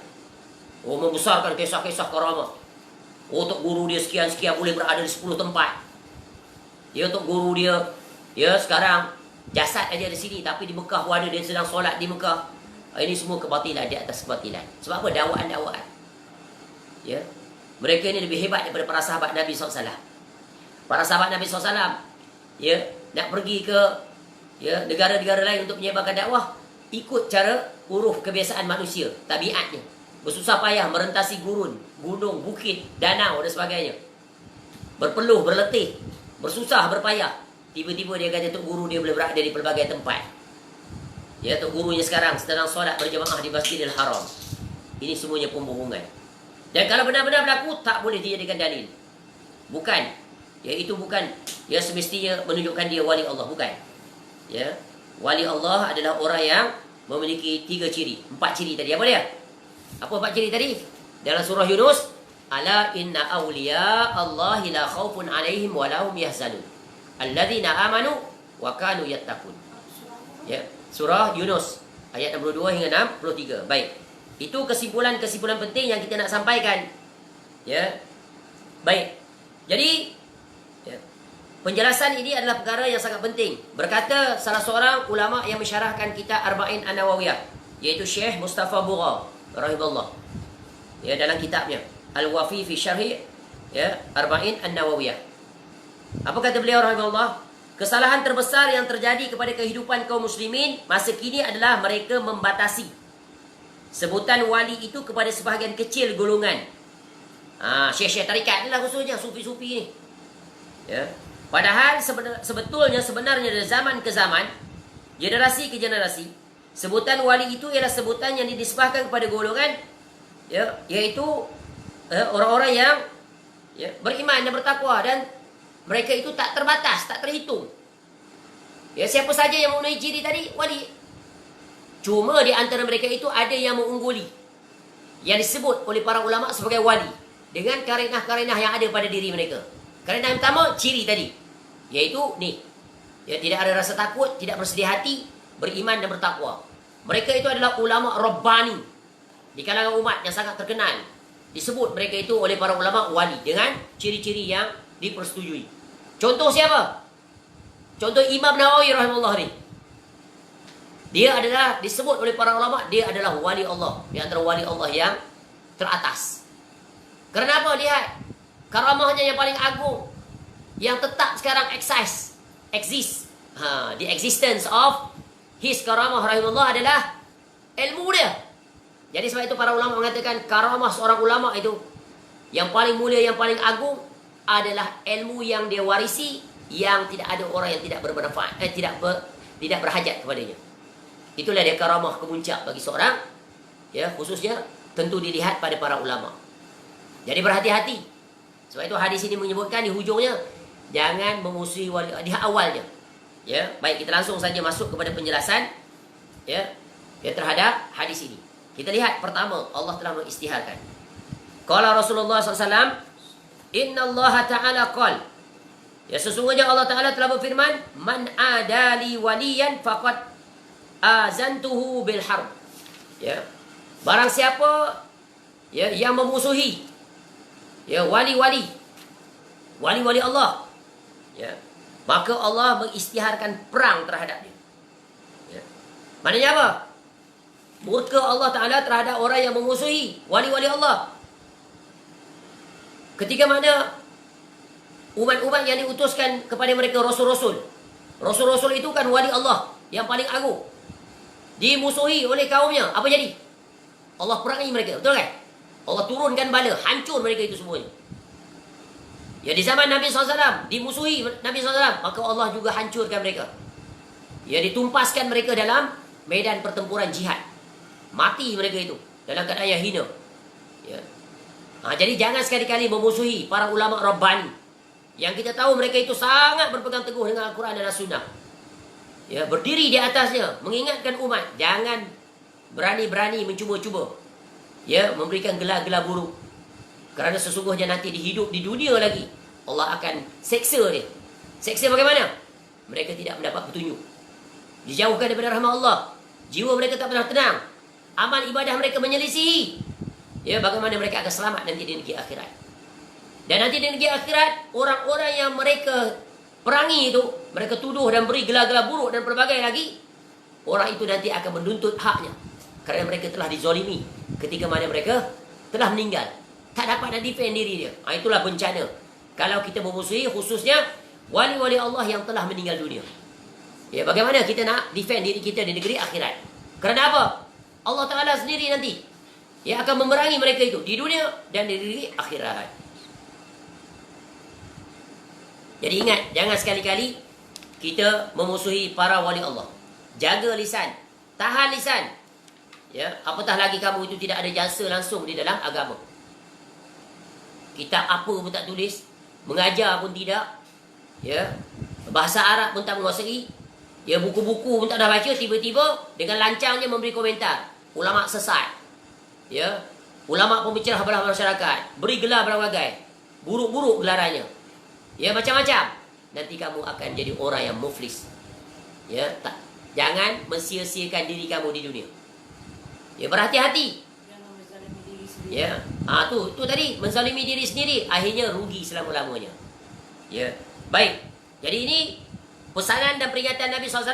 Oh, membesarkan kisah-kisah karamah. Oh, Tok Guru dia sekian-sekian boleh berada di 10 tempat. Ya, Tok Guru dia, ya sekarang jasad aja di sini, tapi di Mekah ada, dia sedang solat di Mekah. Ini semua kebatilan di atas kebatilan. Sebab apa? Dakwaan-dakwaan. Ya. Mereka ini lebih hebat daripada para sahabat Nabi SAW. Para sahabat Nabi SAW, ya, nak pergi ke negara-negara lain untuk menyebarkan dakwah, ikut cara uruf kebiasaan manusia, tabiatnya. Bersusah payah merentasi gurun, gunung, bukit, danau dan sebagainya. Berpeluh, berletih, bersusah, berpayah. Tiba-tiba dia kata Tok Guru dia boleh berada di pelbagai tempat. Ya, Tok Gurunya sekarang sedang solat berjemaah di Masjidil Haram. Ini semuanya pembohongan. Dan kalau benar-benar berlaku, tak boleh dijadikan dalil. Bukan. Ya, itu bukan ya semestinya menunjukkan dia wali Allah, bukan. Ya. Wali Allah adalah orang yang memiliki 3 ciri, 4 ciri tadi. Apa dia? Apa 4 ciri tadi? Dalam surah Yunus, ala inna awliya Allahi la khaufun alaihim wa lahum yahzanun. Alladzina amanu wa kanu yattaqun. Ya, surah Yunus ayat 62 hingga 63. Baik. Itu kesimpulan-kesimpulan penting yang kita nak sampaikan. Ya. Baik. Jadi, ya, penjelasan ini adalah perkara yang sangat penting. Berkata salah seorang ulama yang mensyarahkan kitab Arba'in An-Nawawiyah, iaitu Syekh Mustafa Bugha rahimahullah. Ya, dalam kitabnya Al-Wafi fi Syarhi ya Arba'in An-Nawawiyah. Apa kata beliau rahimahullah? Kesalahan terbesar yang terjadi kepada kehidupan kaum muslimin masa kini adalah mereka membatasi sebutan wali itu kepada sebahagian kecil golongan. Syekh-syekh tarikat ni lah khususnya, sufi-sufi ni. Ya. Padahal sebenarnya dari zaman ke zaman, generasi ke generasi, sebutan wali itu ialah sebutan yang dinisbahkan kepada golongan, ya, iaitu orang-orang yang ya, beriman dan bertakwa, dan mereka itu tak terbatas, tak terhitung. Ya, siapa saja yang memenuhi ciri tadi, wali. Cuma di antara mereka itu ada yang mengungguli, yang disebut oleh para ulama sebagai wali, dengan karenah-karenah yang ada pada diri mereka. Karenah yang pertama, ciri tadi, iaitu ni, ya, tidak ada rasa takut, tidak bersedih hati, beriman dan bertakwa. Mereka itu adalah ulama Rabbani di kalangan umat yang sangat terkenal. Disebut mereka itu oleh para ulama wali dengan ciri-ciri yang dipersetujui. Contoh siapa? Contoh Imam Nawawi rahimahullah ni. Dia adalah disebut oleh para ulama, dia adalah wali Allah, di antara wali Allah yang teratas. Kerana apa? Lihat karamahnya yang paling agung, yang tetap sekarang exist. The existence of his karamah rahimahullah adalah ilmu dia. Jadi sebab itu para ulama mengatakan karamah seorang ulama itu yang paling mulia, yang paling agung adalah ilmu yang dia warisi, yang tidak ada orang yang tidak bermanfaat, tidak berhajat kepadanya. Itulah dia karamah kemuncak bagi seorang, ya, khususnya tentu dilihat pada para ulama. Jadi berhati-hati. Sebab itu hadis ini menyebutkan di hujungnya, jangan memusuhi wali di awalnya. Ya, baik, kita langsung saja masuk kepada penjelasan ya terhadap hadis ini. Kita lihat pertama, Allah telah mengisytiharkan. Qala Rasulullah SAW, Inna Allah Ta'ala qal. Ya, sesungguhnya Allah Ta'ala telah berfirman, Man adali waliyan faqad azantuhu bil harb. Ya. Barang siapa ya yang memusuhi ya wali-wali Allah, ya, maka Allah mengisytiharkan perang terhadap dia. Ya. Maknanya apa? Murka Allah Ta'ala terhadap orang yang memusuhi wali-wali Allah. Ketika mana umat-umat yang diutuskan kepada mereka rasul-rasul. Rasul-rasul itu kan wali Allah yang paling agung. Dimusuhi oleh kaumnya, apa jadi? Allah perangi mereka, betul kan? Allah turunkan bala, hancur mereka itu semuanya. Ya, di zaman Nabi SAW, dimusuhi Nabi SAW, maka Allah juga hancurkan mereka. Ya, ditumpaskan mereka dalam medan pertempuran jihad. Mati mereka itu dalam keadaan yang hina. Ya. Jadi jangan sekali-kali memusuhi para ulama Rabbani, yang kita tahu mereka itu sangat berpegang teguh dengan Al-Quran dan As-Sunnah. Ya, berdiri di atasnya, mengingatkan umat, jangan berani-berani mencuba-cuba ya memberikan gelar-gelar buruk. Kerana sesungguhnya nanti dihidup di dunia lagi, Allah akan seksa dia. Seksa bagaimana? Mereka tidak mendapat petunjuk, dijauhkan daripada rahmat Allah. Jiwa mereka tak pernah tenang. Amal ibadah mereka menyelisihi. Ya, bagaimana mereka akan selamat nanti di negeri akhirat. Dan nanti di negeri akhirat, orang-orang yang mereka perangi itu, mereka tuduh dan beri gelar-gelar buruk dan pelbagai lagi, orang itu nanti akan menuntut haknya. Kerana mereka telah dizalimi ketika mana mereka telah meninggal. Tak dapat nak defend diri dia. Itulah bencana. Kalau kita memusuhi khususnya wali-wali Allah yang telah meninggal dunia. Ya, bagaimana kita nak defend diri kita di negeri akhirat? Kerana apa? Allah Ta'ala sendiri nanti yang akan memerangi mereka itu di dunia dan di negeri akhirat. Jadi ingat, jangan sekali-kali kita memusuhi para wali Allah. Jaga lisan, tahan lisan. Ya, apatah lagi kamu itu tidak ada jasa langsung di dalam agama. Kitab apa pun tak tulis, mengajar pun tidak. Ya, bahasa Arab pun tak menguasai. Ya, buku-buku pun tak dah baca, tiba-tiba dengan lancangnya memberi komentar. Ulama sesat. Ya, ulama pembicara pada masyarakat, beri gelar berbagai. Buruk-buruk gelarannya. Ya, macam-macam. Nanti kamu akan jadi orang yang muflis. Ya, tak. Jangan mensia-siakan diri kamu di dunia. Ya, berhati-hati. Jangan menzalimi diri sendiri. Ya, tu tadi menzalimi diri sendiri, akhirnya rugi selama-lamanya. Ya, baik. Jadi ini pesanan dan peringatan Nabi SAW.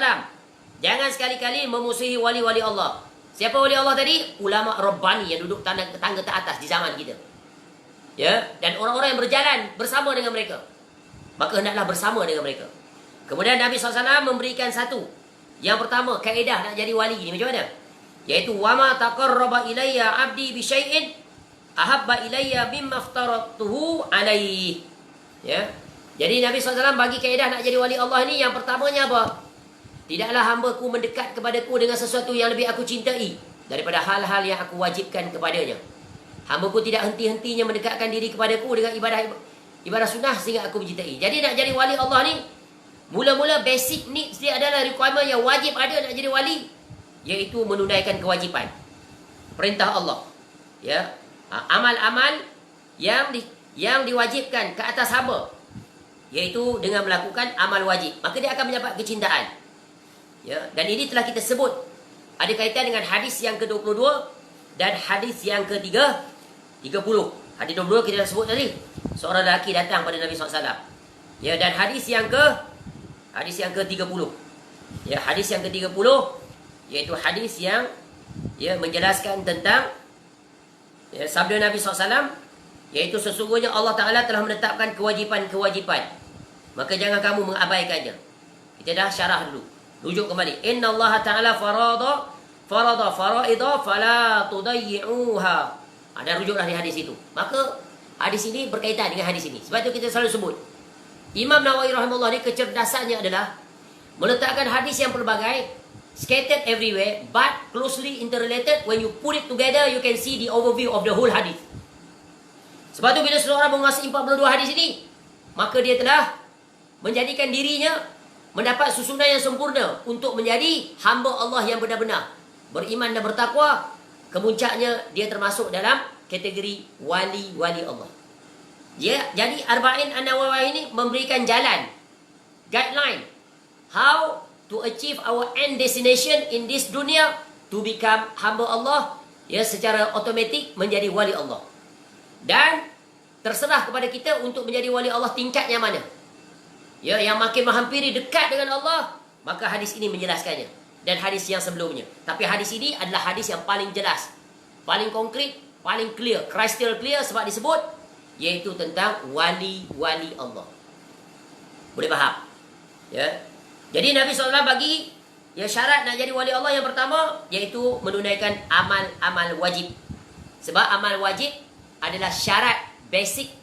Jangan sekali-kali memusuhi wali-wali Allah. Siapa wali Allah tadi? Ulama Rabbani yang duduk tangga teratas di zaman kita. Ya, dan orang-orang yang berjalan bersama dengan mereka. Maka hendaklah bersama dengan mereka. Kemudian Nabi SAW memberikan satu. Yang pertama, kaedah nak jadi wali ni macam mana? Iaitu wama taqarraba ilayya 'abdi bi syai'in ahabba ilayya mimma aftaratuhu alaihi. Ya. Jadi Nabi SAW bagi kaedah nak jadi wali Allah ni, yang pertamanya apa? Tidaklah hamba-Ku mendekat kepadaku dengan sesuatu yang lebih aku cintai daripada hal-hal yang aku wajibkan kepadanya. Hamba-Ku tidak henti-hentinya mendekatkan diri kepadaku dengan ibadah sunnah sehingga aku mencintai. Jadi nak jadi wali Allah ni, mula-mula basic needs dia adalah requirement yang wajib ada nak jadi wali, iaitu menunaikan kewajipan. Perintah Allah. Ya. Amal-amal yang diwajibkan ke atas hamba, iaitu dengan melakukan amal wajib, maka dia akan mendapat kecintaan. Ya, dan ini telah kita sebut ada kaitan dengan hadis yang ke-22 dan hadis yang ke-30. Hadis 22 kita dah sebut tadi. Seorang lelaki datang pada Nabi SAW. Ya, dan hadis yang ke-30. Ya, hadis yang ke-30 iaitu hadis yang menjelaskan tentang sabda Nabi SAW, iaitu sesungguhnya Allah Ta'ala telah menetapkan kewajipan-kewajipan, maka jangan kamu mengabaikannya. Kita dah syarah dulu. Rujuk kembali. Inna Allah Ta'ala farada faraida fala tudayyi'uha. Ada rujuklah di hadis itu. Maka hadis ini berkaitan dengan hadis ini. Sebab itu kita selalu sebut, Imam Nawawi rahimahullah ni kecerdasannya adalah meletakkan hadis yang pelbagai, scattered everywhere, but closely interrelated. When you put it together, you can see the overview of the whole hadis. Sebab itu bila seseorang menguasai 42 hadis ini, maka dia telah menjadikan dirinya mendapat susunan yang sempurna untuk menjadi hamba Allah yang benar-benar beriman dan bertakwa. Kemuncaknya dia termasuk dalam kategori wali-wali Allah. Ya, jadi Arba'in An-Nawawi ini memberikan jalan, guideline, how to achieve our end destination in this dunia, to become hamba Allah, ya, secara automatik menjadi wali Allah. Dan terserah kepada kita untuk menjadi wali Allah tingkat yang mana. Ya, yang makin menghampiri dekat dengan Allah, maka hadis ini menjelaskannya. Dan hadis yang sebelumnya. Tapi hadis ini adalah hadis yang paling jelas, paling konkret, paling clear, crystal clear, sebab disebut, iaitu tentang wali-wali Allah. Boleh faham? Ya. Jadi Nabi SAW bagi syarat nak jadi wali Allah yang pertama, iaitu menunaikan amal-amal wajib. Sebab amal wajib adalah syarat basic,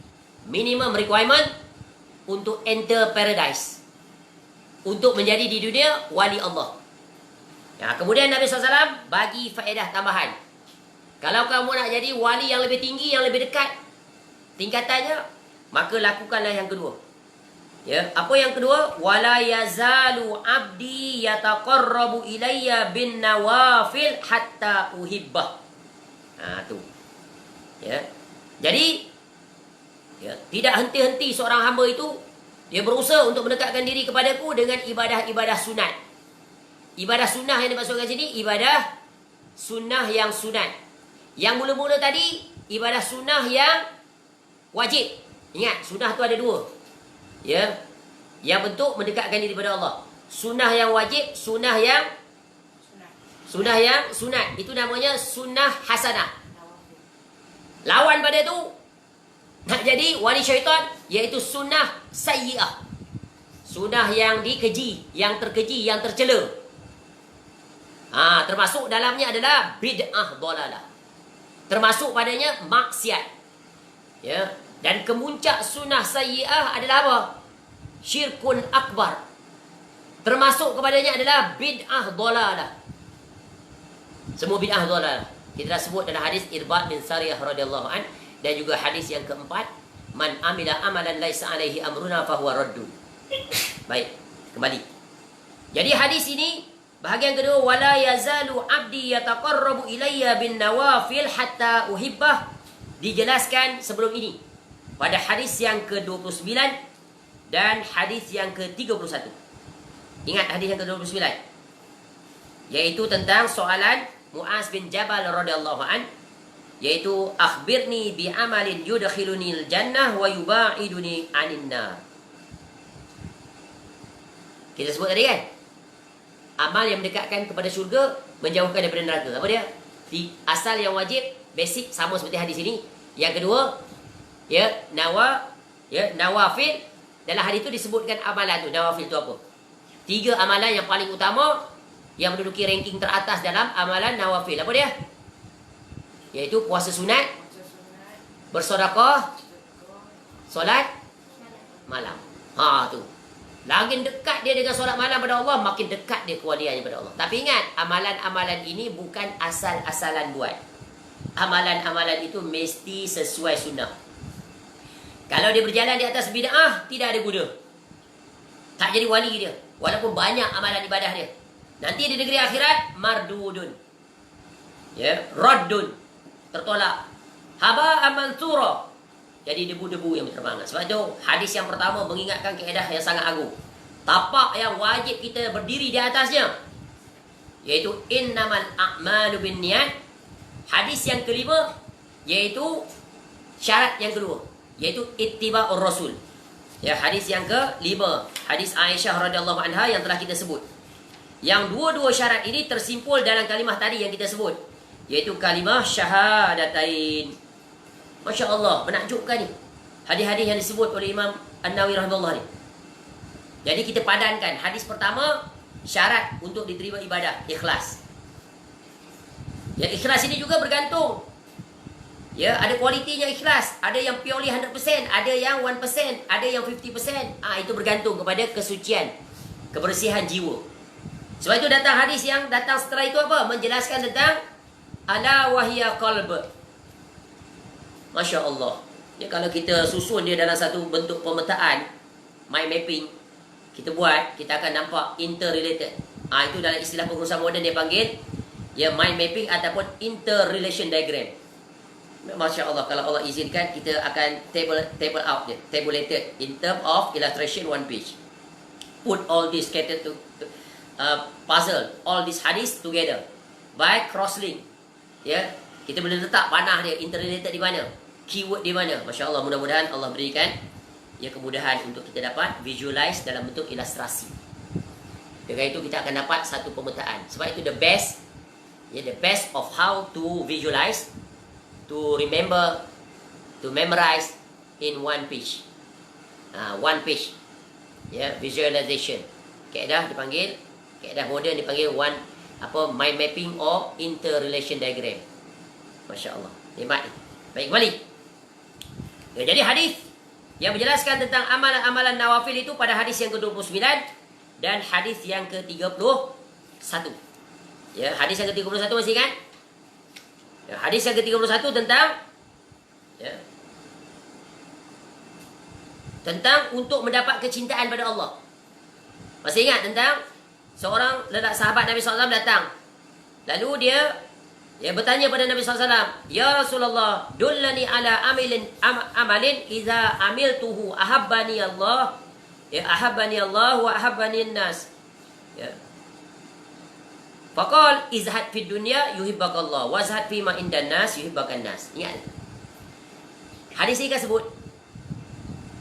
minimum requirement untuk enter paradise, untuk menjadi di dunia wali Allah. Ya, kemudian Nabi SAW bagi faedah tambahan. Kalau kamu nak jadi wali yang lebih tinggi, yang lebih dekat tingkatannya, maka lakukanlah yang kedua. Ya, apa yang kedua? Wala yazalu abdi yataqarrabu ilayya bin nawafil hatta uhibbah. Tu. Ya. Jadi tidak henti-henti seorang hamba itu dia berusaha untuk mendekatkan diri kepadaku dengan ibadah-ibadah sunat. Ibadah sunnah yang dimaksudkan sini, ibadah sunnah yang sunat. Yang mula-mula tadi, ibadah sunnah yang wajib. Ingat, sunnah tu ada dua. Ya. Yang bentuk mendekatkan diri kepada Allah. Sunnah yang wajib, sunnah yang sunat. Itu namanya sunnah hasanah. Lawan pada tu, nak jadi wali syaitan, iaitu sunnah sayyi'ah. Sunnah yang dikeji, yang terkeji, yang tercela. Termasuk dalamnya adalah bid'ah dalalah. Termasuk padanya maksiat. Ya. Dan kemuncak sunnah sayyi'ah adalah apa? Syirkun akbar. Termasuk kepadanya adalah bid'ah dalalah. Semua bid'ah dalalah. Kita dah sebut dalam hadis Irbad bin Sariyah radhiyallahu an, dan juga hadis yang keempat, man amila amalan laisa alaihi amruna fahuwa raddun. Baik, kembali. Jadi hadis ini bahagian kedua, wala yazalu abdi yataqarrabu ilayya bin nawafil hatta uhibbah, dijelaskan sebelum ini pada hadis yang ke-29 dan hadis yang ke-31. Ingat hadis yang ke-29, yaitu tentang soalan Muaz bin Jabal radhiyallahu an, yaitu akhbirni bi amalin yudkhilunil jannah wa yubaiduni anin nar. Kita sebut tadi kan, amal yang mendekatkan kepada syurga, menjauhkan daripada neraka. Apa dia? Asal yang wajib, basic, sama seperti hadis ini. Yang kedua, ya, nawafil. Dalam hadis itu disebutkan amalan tu. Nawafil itu apa? 3 amalan yang paling utama, yang menduduki ranking teratas dalam amalan nawafil. Apa dia? Iaitu puasa sunat, bersedekah, solat malam. Tu. Lagi dekat dia dengan solat malam pada Allah, makin dekat dia kewaliannya pada Allah. Tapi ingat, amalan-amalan ini bukan asal-asalan buat. Amalan-amalan itu mesti sesuai sunnah. Kalau dia berjalan di atas bid'ah, tidak ada guna. Tak jadi wali dia. Walaupun banyak amalan ibadah dia. Nanti di negeri akhirat, mardudun. Ya, raddun. Tertolak. Haba amansura. Jadi debu-debu yang berterbangan. Sebab itu hadis yang pertama mengingatkan kaedah yang sangat agung. Tapak yang wajib kita berdiri di atasnya, yaitu innamal a'malu binniyat. Hadis yang kelima, yaitu syarat yang kedua, yaitu ittiba'ur rasul. Ya, hadis yang kelima, hadis Aisyah radhiyallahu anha yang telah kita sebut. Yang dua-dua syarat ini tersimpul dalam kalimah tadi yang kita sebut, yaitu kalimah syahadatain. Masya Allah, menakjubkan ni hadis-hadis yang disebut oleh Imam An-Nawawi rahimahullah ni. Jadi kita padankan hadis pertama, syarat untuk diterima ibadah, ikhlas. Ya, ikhlas ini juga bergantung. Ya, ada kualitinya ikhlas, ada yang purely 100%, ada yang 1%, ada yang 50%. Itu bergantung kepada kesucian, kebersihan jiwa. Sebab itu datang hadis yang datang setelah itu apa? Menjelaskan tentang ala wahya qalb. Masya Allah. Ya, kalau kita susun dia dalam satu bentuk pemetaan, mind mapping, kita buat, kita akan nampak interrelated. Itu dalam istilah pengurusan moden dia panggil, ya, mind mapping ataupun interrelation diagram. Masya Allah, kalau Allah izinkan, kita akan table out dia, tabulated in term of illustration one page. Put all this scattered to puzzle, all this hadis together by crosslink. Ya, kita boleh letak panah dia, interrelated di mana, keyword di mana. Masya Allah, mudah-mudahan Allah berikan ya kemudahan untuk kita dapat visualize dalam bentuk ilustrasi. Dengan itu kita akan dapat satu pemetaan. Sebab itu the best, ya, the best of how to visualize, to remember, to memorize in one page. One page, ya, visualization. Kaedah dipanggil, kaedah moden dipanggil mind mapping or interrelation diagram. Masya Allah, nikmat. Baik, kembali. Ya, jadi hadis yang menjelaskan tentang amalan-amalan nawafil itu pada hadis yang ke-29 dan hadis yang ke-31. Ya, hadis yang ke-31 masih ingat? Ya, hadis yang ke-31 tentang, ya, tentang untuk mendapat kecintaan pada Allah. Masih ingat tentang seorang lelaki sahabat Nabi SAW datang. Lalu dia bertanya pada Nabi SAW, ya Rasulullah, dullani ala amalin iza amiltuhu ahabbani Allah, ya, ahabbani Allah wa ahabbani nas. Ya. Faqal izhad fid dunya yuhibbakallah wazhad fi ma indan nas yuhibbakan nas. Ingat. Hadis ini kan sebut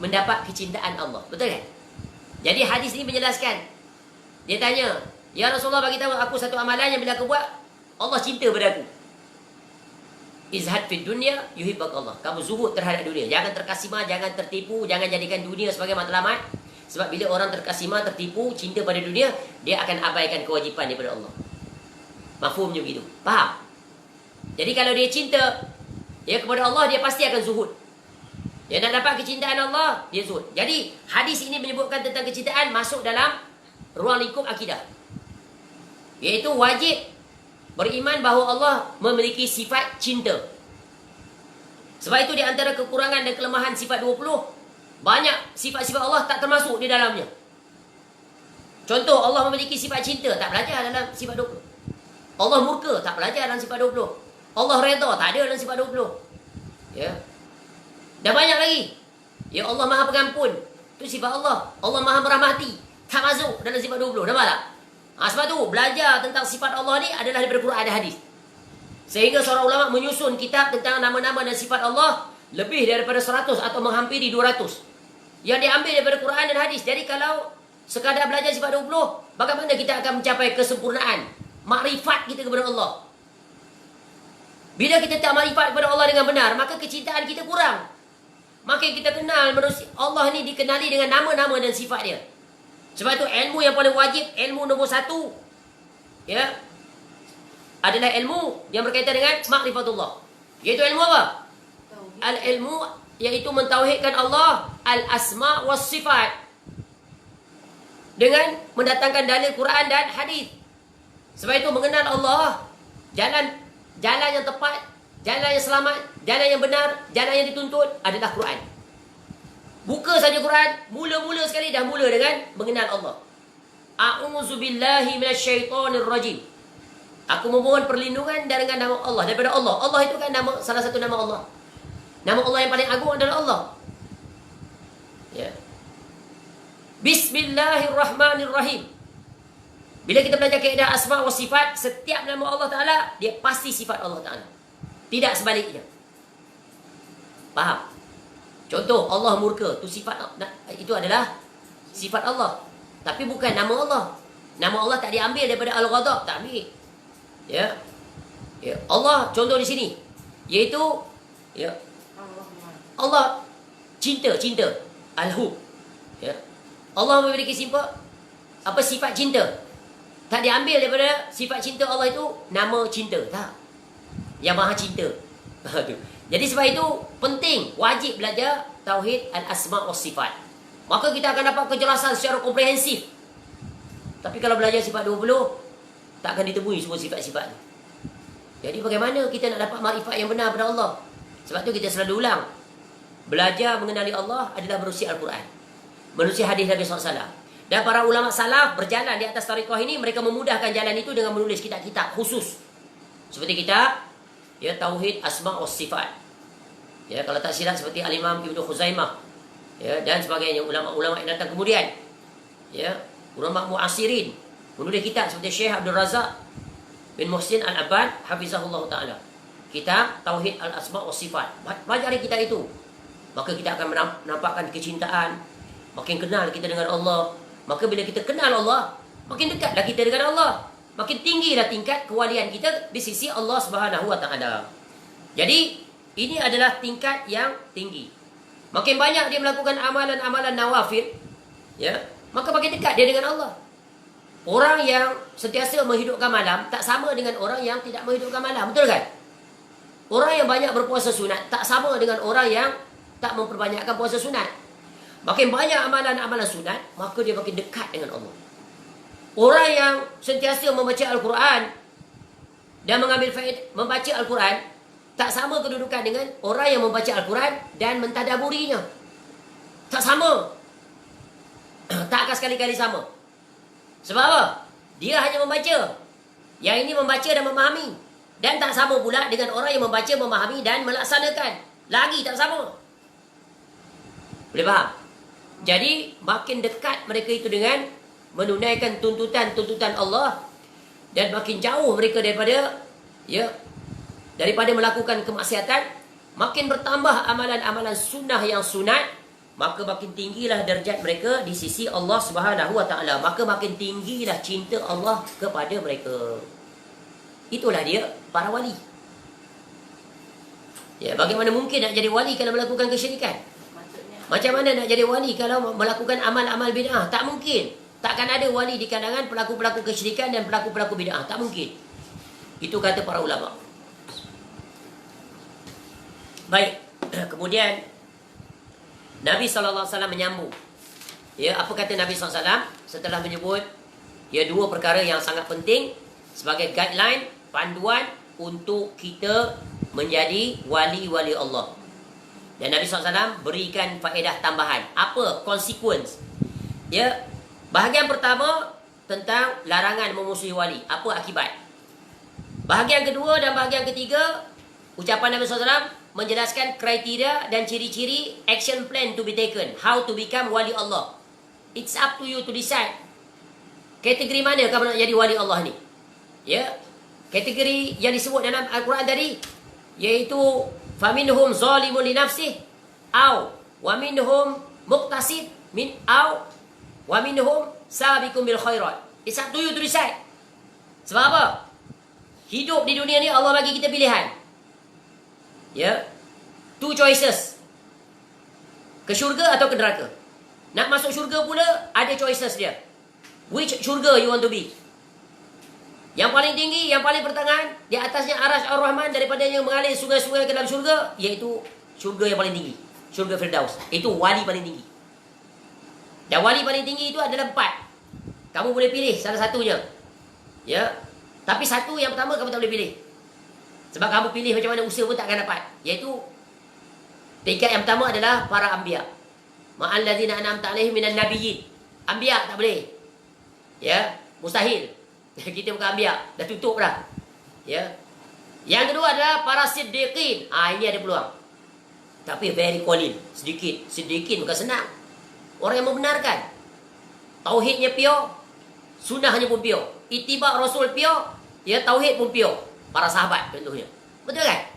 mendapat kecintaan Allah. Betul kan? Jadi hadis ini menjelaskan. Dia tanya, "Ya Rasulullah, bagi tahu aku satu amalan yang bila aku buat Allah cinta pada aku." Izhad fid dunya yuhibbakallah. Kamu zuhud terhadap dunia. Jangan terkasima, jangan tertipu, jangan jadikan dunia sebagai matlamat. Sebab bila orang terkasima, tertipu, cinta pada dunia, dia akan abaikan kewajipan daripada Allah. Mafhumnya begitu. Faham? Jadi kalau dia cinta kepada Allah, dia pasti akan zuhud. Dia nak dapat kecintaan Allah, dia zuhud. Jadi hadis ini menyebutkan tentang kecintaan masuk dalam ruang lingkup akidah. Iaitu wajib beriman bahawa Allah memiliki sifat cinta. Sebab itu di antara kekurangan dan kelemahan sifat 20, banyak sifat-sifat Allah tak termasuk di dalamnya. Contoh, Allah memiliki sifat cinta, tak belajar dalam sifat 20. Allah murka, tak belajar dalam sifat 20. Allah redha, tak ada dalam sifat 20. Ya. Dan banyak lagi. Ya, Allah Maha Pengampun, itu sifat Allah. Allah Maha Merahmati, tak masuk dalam sifat 20. Nampak tak? Sebab tu belajar tentang sifat Allah ni adalah daripada Quran dan hadis. Sehingga seorang ulama menyusun kitab tentang nama-nama dan sifat Allah lebih daripada 100 atau menghampiri 200. Yang diambil daripada Quran dan hadis. Jadi kalau sekadar belajar sifat 20, bagaimana kita akan mencapai kesempurnaan makrifat kita kepada Allah? Bila kita tak makrifat kepada Allah dengan benar, maka kecintaan kita kurang. Makin kita kenal manusia, Allah ni dikenali dengan nama-nama dan sifat dia. Sebab itu ilmu yang paling wajib, ilmu nombor 1, ya, adalah ilmu yang berkaitan dengan makrifatullah. Iaitu ilmu apa? Al-ilmu, iaitu mentauhidkan Allah, al-asma' was sifat, dengan mendatangkan dalil Quran dan hadis. Sebab itu mengenal Allah, jalan yang tepat, jalan yang selamat, jalan yang benar, jalan yang dituntut adalah Quran. Buka saja Quran, mula-mula sekali dah mula dengan mengenal Allah. A'udzubillahi minasyaitonir rajim. Aku memohon perlindungan dengan nama Allah, daripada Allah. Allah itu kan nama, salah satu nama Allah. Nama Allah yang paling agung adalah Allah. Ya. Bismillahirrahmanirrahim. Bila kita belajar kaedah asma wa sifat, setiap nama Allah Ta'ala, dia pasti sifat Allah Ta'ala. Tidak sebaliknya. Faham? Contoh, Allah murka, itu adalah sifat Allah. Tapi bukan nama Allah. Nama Allah tak diambil daripada Al-Ghadab, tak ambil. Ya. Ya. Allah contoh di sini, iaitu ya, Allah cinta. Al-Hub. Ya. Allah memiliki sifat cinta. Tak diambil daripada sifat cinta Allah itu nama cinta, tak. Yang Maha Cinta. Jadi sebab itu penting, wajib belajar tauhid al-asma' was sifat. Maka kita akan dapat kejelasan secara komprehensif. Tapi kalau belajar sifat 20, tak akan ditemui semua sifat-sifat. Jadi bagaimana kita nak dapat makrifat yang benar pada Allah? Sebab tu kita selalu ulang, belajar mengenali Allah adalah menerusi Al-Quran, menerusi hadis Nabi SAW. Dan para ulama salaf berjalan di atas tariqah ini, mereka memudahkan jalan itu dengan menulis kitab-kitab khusus. Seperti kitab ya tauhid asma' was sifat. Ya, kalau tak silap seperti Al-Imam Ibnu Khuzaimah, ya, dan sebagainya, ulama-ulama yang datang kemudian, ya, ulama muasirin menulis kitab seperti Syekh Abdul Razak bin Muhsin Al-Abbad hafizahullah taala. Kitab Tauhid Al-Asma' was Sifat. Pelajari kitab itu. Maka kita akan menampakkan kecintaan, makin kenal kita dengan Allah. Maka bila kita kenal Allah, makin dekatlah kita dengan Allah. Makin tinggilah tingkat kewalian kita di sisi Allah Subhanahu wa taala. Jadi ini adalah tingkat yang tinggi. Makin banyak dia melakukan amalan-amalan nawafil, ya, maka makin dekat dia dengan Allah. Orang yang sentiasa menghidupkan malam tak sama dengan orang yang tidak menghidupkan malam, betul kan? Orang yang banyak berpuasa sunat tak sama dengan orang yang tak memperbanyakkan puasa sunat. Makin banyak amalan-amalan sunat, maka dia makin dekat dengan Allah. Orang yang sentiasa membaca Al-Quran dan mengambil faedah membaca Al-Quran tak sama kedudukan dengan orang yang membaca Al-Quran dan mentadaburinya. Tak sama. Tak akan sekali-kali sama. Sebab apa? Dia hanya membaca. Yang ini membaca dan memahami. Dan tak sama pula dengan orang yang membaca, memahami dan melaksanakan. Lagi tak sama. Boleh faham? Jadi makin dekat mereka itu dengan menunaikan tuntutan-tuntutan Allah, dan makin jauh mereka daripada melakukan kemaksiatan, makin bertambah amalan-amalan sunnah yang sunat, maka makin tinggilah darjat mereka di sisi Allah Subhanahu wa taala, maka makin tinggilah cinta Allah kepada mereka. Itulah dia para wali. Ya, bagaimana mungkin nak jadi wali kalau melakukan kesyirikan? Macam mana nak jadi wali kalau melakukan amal-amal bid'ah? Tak mungkin. Takkan ada wali di kalangan pelaku-pelaku kesyirikan dan pelaku-pelaku bid'ah. Tak mungkin. Itu kata para ulama. Baik. Kemudian Nabi SAW menyambung. Ya, apa kata Nabi SAW setelah menyebut dua perkara yang sangat penting sebagai guideline, panduan untuk kita menjadi wali-wali Allah. Dan Nabi SAW berikan faedah tambahan. Apa consequence? Ya, bahagian pertama tentang larangan memusuhi wali. Apa akibat? Bahagian kedua dan bahagian ketiga, ucapan Nabi SAW menjelaskan kriteria dan ciri-ciri action plan to be taken. How to become wali Allah. It's up to you to decide. Kategori mana kamu nak jadi wali Allah ni? Ya, kategori yang disebut dalam Al-Quran tadi, iaitu faminhum zalimun li nafsih au wa minhum muqtasid wa minhum sabiqun bil khairat. It's up to you to decide. Sebab apa? Hidup di dunia ni Allah bagi kita pilihan. Ya. Two choices. Ke syurga atau ke neraka. Nak masuk syurga pula ada choices dia. Which syurga you want to be? Yang paling tinggi, yang paling pertengahan, di atasnya Arash Ar-Rahman, daripada yang mengalir sungai-sungai ke dalam syurga, iaitu syurga yang paling tinggi, syurga Firdaus. Itu wali paling tinggi. Dan wali paling tinggi itu adalah 4. Kamu boleh pilih salah satunya. Ya. Tapi satu yang pertama kamu tak boleh pilih. Sebab kamu pilih macam mana usaha pun tak akan dapat. Iaitu tingkat yang pertama adalah para anbiya. Ma'al ladzina an'amta 'alaihim minan nabiyyin. Anbiya tak boleh. Ya, mustahil. Kita bukan anbiya, dah tutup dah. Ya. Yang kedua adalah para siddiqin. Ini ada peluang. Tapi very qalil, sedikit. Siddiqin bukan senang. Orang yang membenarkan. Tauhidnya pure, sunnahnya pun pure. Ittiba Rasul pure, ya, tauhid pun pure. Para sahabat contohnya. Betul kan?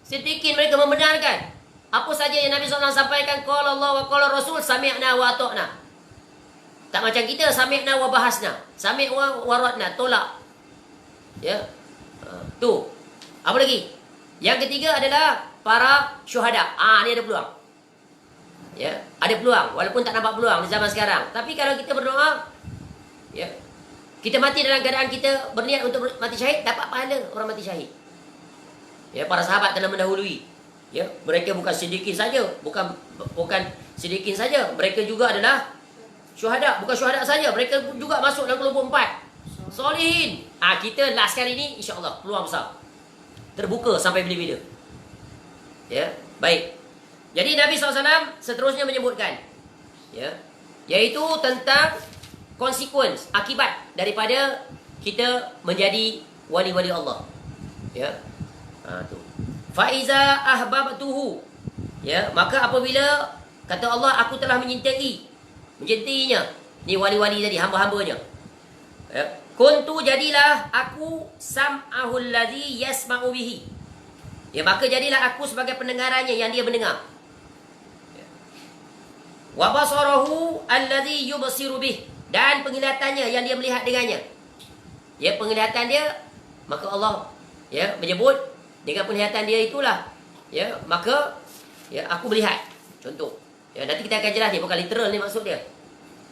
Siddiqin, mereka membenarkan apa saja yang Nabi SAW sampaikan, qala Allah wa qala Rasul, sami'na wa ata'na. Tak macam kita, sami'na wa bahasna, sami' wa waradna, tolak. Ya. Tu. Apa lagi? Yang ketiga adalah para syuhada. Ni ada peluang. Ya, ada peluang walaupun tak nampak peluang di zaman sekarang. Tapi kalau kita berdoa, ya, kita mati dalam keadaan kita berniat untuk mati syahid, dapat pahala orang mati syahid. Ya, para sahabat telah mendahului. Ya, mereka bukan siddiqin saja, bukan siddiqin saja, mereka juga adalah syuhada, bukan syuhada saja, mereka juga masuk dalam kelompok 4. Solihin. Kita last kali ni insya-Allah peluang besar. Terbuka sampai bila-bila. Ya, baik. Jadi Nabi SAW seterusnya menyebutkan, ya, iaitu tentang consequence, akibat daripada kita menjadi wali-wali Allah. Ya. Tu. Fa iza ahbabtuhu. Ya, maka apabila kata Allah, aku telah mencintainya. Ni wali-wali tadi, hamba-hambanya. Ya. Kuntu, jadilah aku sam'ahul ladzi yasma'u bihi. Ya, maka jadilah aku sebagai pendengarannya yang dia mendengar. Wa basarahu alladzi yubsiru bih, dan penglihatannya yang dia melihat dengannya. Ya, penglihatan dia, maka Allah, ya, menyebut dengan penglihatan dia itulah, ya, maka, ya, aku melihat. Contoh. Ya, nanti kita akan jelas ni, bukan literal ni maksud dia.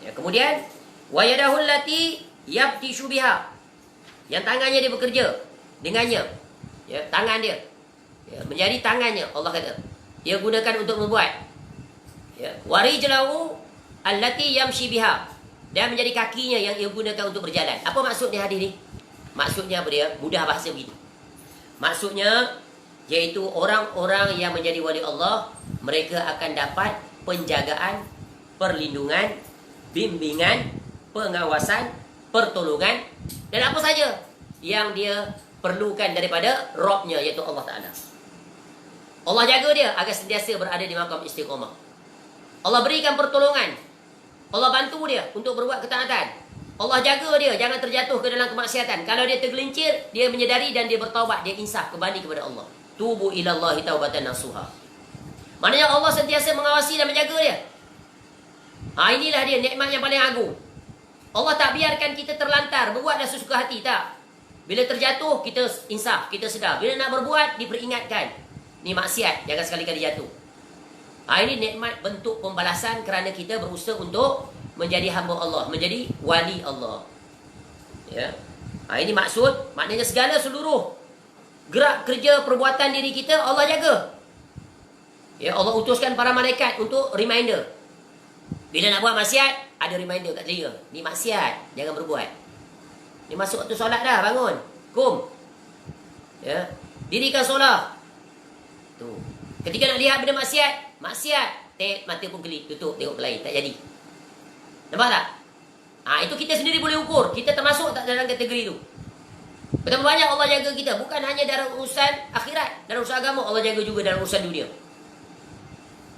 Ya, kemudian wa yadahu allati yabtishu biha, yang tangannya dia bekerja dengannya. Ya, tangan dia, ya, menjadi tangannya, Allah kata. Dia gunakan untuk membuat. Ya, warijlahu allati yamshi biha, dan menjadi kakinya yang ia gunakan untuk berjalan. Apa maksudnya hadis ni? Maksudnya apa dia? Mudah bahasa begitu. Maksudnya iaitu orang-orang yang menjadi wali Allah, mereka akan dapat penjagaan, perlindungan, bimbingan, pengawasan, pertolongan, dan apa saja yang dia perlukan daripada Rabb-Nya, iaitu Allah Ta'ala. Allah jaga dia agar sentiasa berada di makam istiqamah. Allah berikan pertolongan. Allah bantu dia untuk berbuat ketaatan. Allah jaga dia jangan terjatuh ke dalam kemaksiatan. Kalau dia tergelincir, dia menyedari dan dia bertaubat, dia insaf kembali kepada Allah. Tubu ilallahi taubatan nasuha. Maknanya Allah sentiasa mengawasi dan menjaga dia. Inilah dia nikmat yang paling agung. Allah tak biarkan kita terlantar, berbuat dah sesuka hati, tak. Bila terjatuh, kita insaf, kita sedar. Bila nak berbuat, diperingatkan. Ni maksiat, jangan sekali-kali jatuh. Ini nikmat bentuk pembalasan kerana kita berusaha untuk menjadi hamba Allah, menjadi wali Allah. Ya. Ini maksud, maknanya segala seluruh gerak kerja perbuatan diri kita Allah jaga. Ya, Allah utuskan para malaikat untuk reminder. Bila nak buat maksiat, ada reminder kat telinga. Ni maksiat, jangan berbuat. Ni masuk waktu solat dah, bangun. Kum. Ya. Dirikan solat. Tu. Ketika nak lihat benda maksiat, mata pun kelip, tutup, tengok ke lain, tak jadi. Nampak tak? Itu kita sendiri boleh ukur. Kita termasuk tak dalam kategori tu. Betapa banyak Allah jaga kita. Bukan hanya dalam urusan akhirat, dalam urusan agama, Allah jaga juga dalam urusan dunia.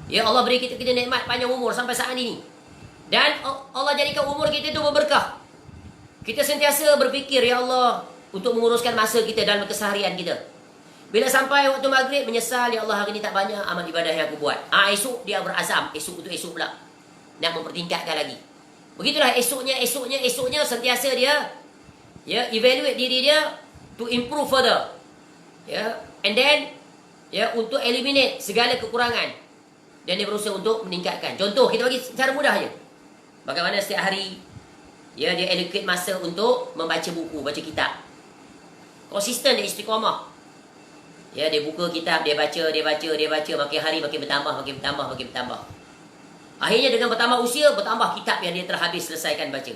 Ya, Allah beri kita nikmat panjang umur sampai saat ini. Dan Allah jadikan umur kita itu berberkah. Kita sentiasa berfikir, ya Allah, untuk menguruskan masa kita dalam keseharian kita. Bila sampai waktu maghrib, menyesal, ya Allah, hari ini tak banyak amal ibadah yang aku buat. Esok dia berazam, esok untuk esok pula. Nak mempertingkatkan lagi. Begitulah esoknya sentiasa dia evaluate diri dia to improve further. Ya, and then untuk eliminate segala kekurangan. Dan dia berusaha untuk meningkatkan. Contoh, kita bagi cara mudah je. Bagaimana setiap hari dia allocate masa untuk membaca buku, baca kitab. Konsisten dia istiqamah. Ya, dia buka kitab, dia baca, makin hari makin bertambah. Akhirnya dengan bertambah usia, bertambah kitab yang dia telah habis selesaikan baca.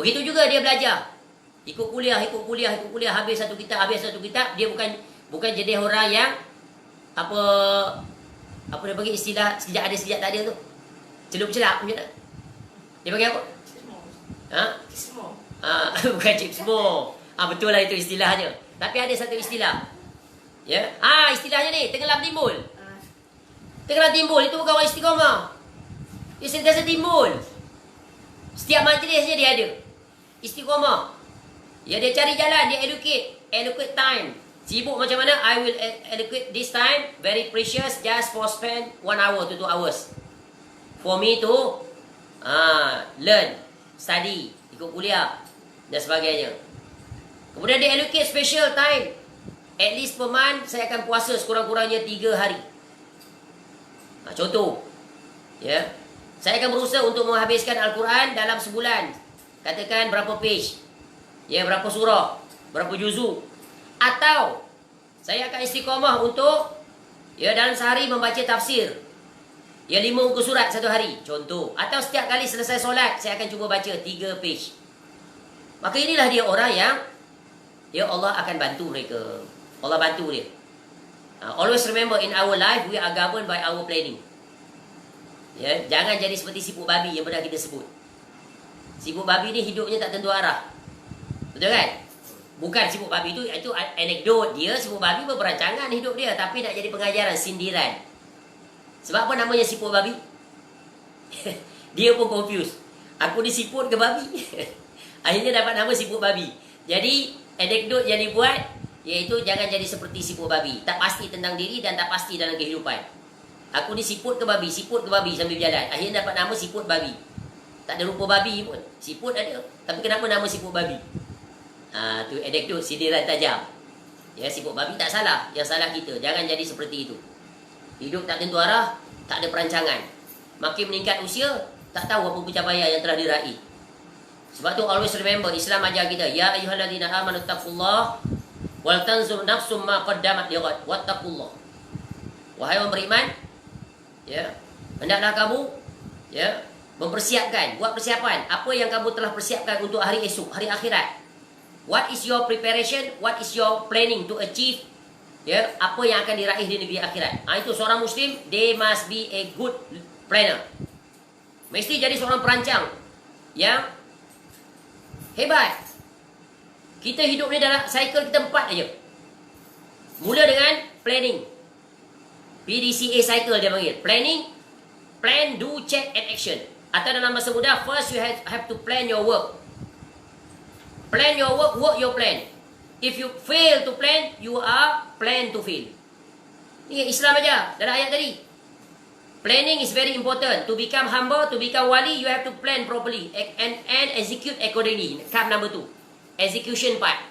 Begitu juga dia belajar. Ikut kuliah, habis satu kitab, dia bukan jadi orang yang apa dia bagi istilah sejak ada sejak tak ada tu. Celup-celap macam mana? Dia bagi apa? Bukan chip semua. Betul lah itu istilahnya. Tapi ada satu istilah. Ya. Istilahnya ni, tenggelam timbul. Tenggelam timbul itu bukan orang istiqamah. Dia sentiasa timbul. Setiap majlisnya dia ada. Istiqamah. Ya, dia cari jalan, dia allocate time. Sibuk macam mana, I will allocate this time, very precious, just for spend 1 hour to 2 hours. For me to learn, study, ikut kuliah, dan sebagainya. Kemudian dia allocate special time. At least per month, saya akan puasa sekurang-kurangnya 3 hari. Contoh. Ya. Saya akan berusaha untuk menghabiskan Al-Quran dalam sebulan. Katakan berapa page. Ya, berapa surah. Berapa juzuk. Atau saya akan istiqamah untuk dalam sehari membaca tafsir. 5 muka surat satu hari. Contoh. Atau setiap kali selesai solat, saya akan cuba baca 3 page. Maka inilah dia orang yang Allah akan bantu mereka. Allah bantu dia. Always remember, in our life, we are governed by our planning. Ya, jangan jadi seperti siput babi yang pernah kita sebut. Siput babi ni hidupnya tak tentu arah. Betul kan? Bukan siput babi itu anekdot dia. Siput babi berperancangan hidup dia, tapi nak jadi pengajaran, sindiran. Sebab apa namanya siput babi? Dia pun confused. Aku ni siput ke babi? Akhirnya dapat nama siput babi. Jadi anekdot yang dibuat iaitu jangan jadi seperti siput babi. Tak pasti tentang diri dan tak pasti dalam kehidupan. Aku ni siput ke babi sambil berjalan. Akhirnya dapat nama siput babi. Tak ada rupa babi pun. Siput ada. Tapi kenapa nama siput babi? Tu anekdot, sindiran tajam. Ya, siput babi tak salah. Yang salah kita. Jangan jadi seperti itu. Hidup tak tentu arah, tak ada perancangan. Makin meningkat usia, tak tahu apa pencapaian yang telah diraih. Sebab tu always remember, Islam ajar kita, ya ayyuhalladzina amanu taqullah wal tanzur nafsum ma qaddamat lighad wattaqullah. Wahai orang beriman, hendaklah kamu mempersiapkan, buat persiapan apa yang kamu telah persiapkan untuk hari esok, hari akhirat. What is your preparation? What is your planning to achieve? Apa yang akan diraih di negeri akhirat. Itu seorang Muslim, they must be a good planner. Mesti jadi seorang perancang yang hebat. Kita hidup ni dalam cycle kita 4 aja. Mula dengan planning. PDCA cycle dia panggil. Planning, plan, do, check and action. Atau dalam bahasa mudah, first you have to plan your work. Plan your work, work your plan. If you fail to plan, you are plan to fail. Ni Islam aja dalam ayat tadi. Planning is very important. To become humble, to become wali, you have to plan properly and execute accordingly. Come number 2. Execution part.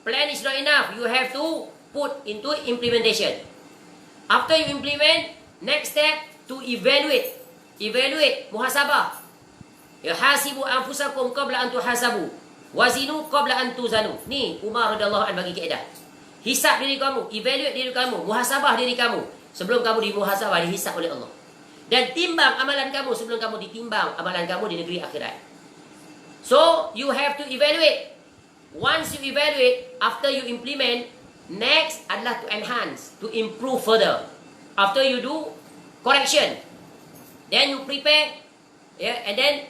Plan is not enough. You have to put into implementation. After you implement, next step to evaluate. Evaluate, muhasabah. Yahasibu anfusakum qabla an tuhasabu. Wazinu qabla an tuzanu. Ni Umar radhiyallahu anhu bagi kaedah. Hisab diri kamu, evaluate diri kamu, muhasabah diri kamu sebelum kamu dimuhasabah, dihisab oleh Allah. Dan timbang amalan kamu sebelum kamu ditimbang amalan kamu di negeri akhirat. So, you have to evaluate. Once you evaluate, after you implement, next adalah to enhance, to improve further. After you do correction, then you prepare, and then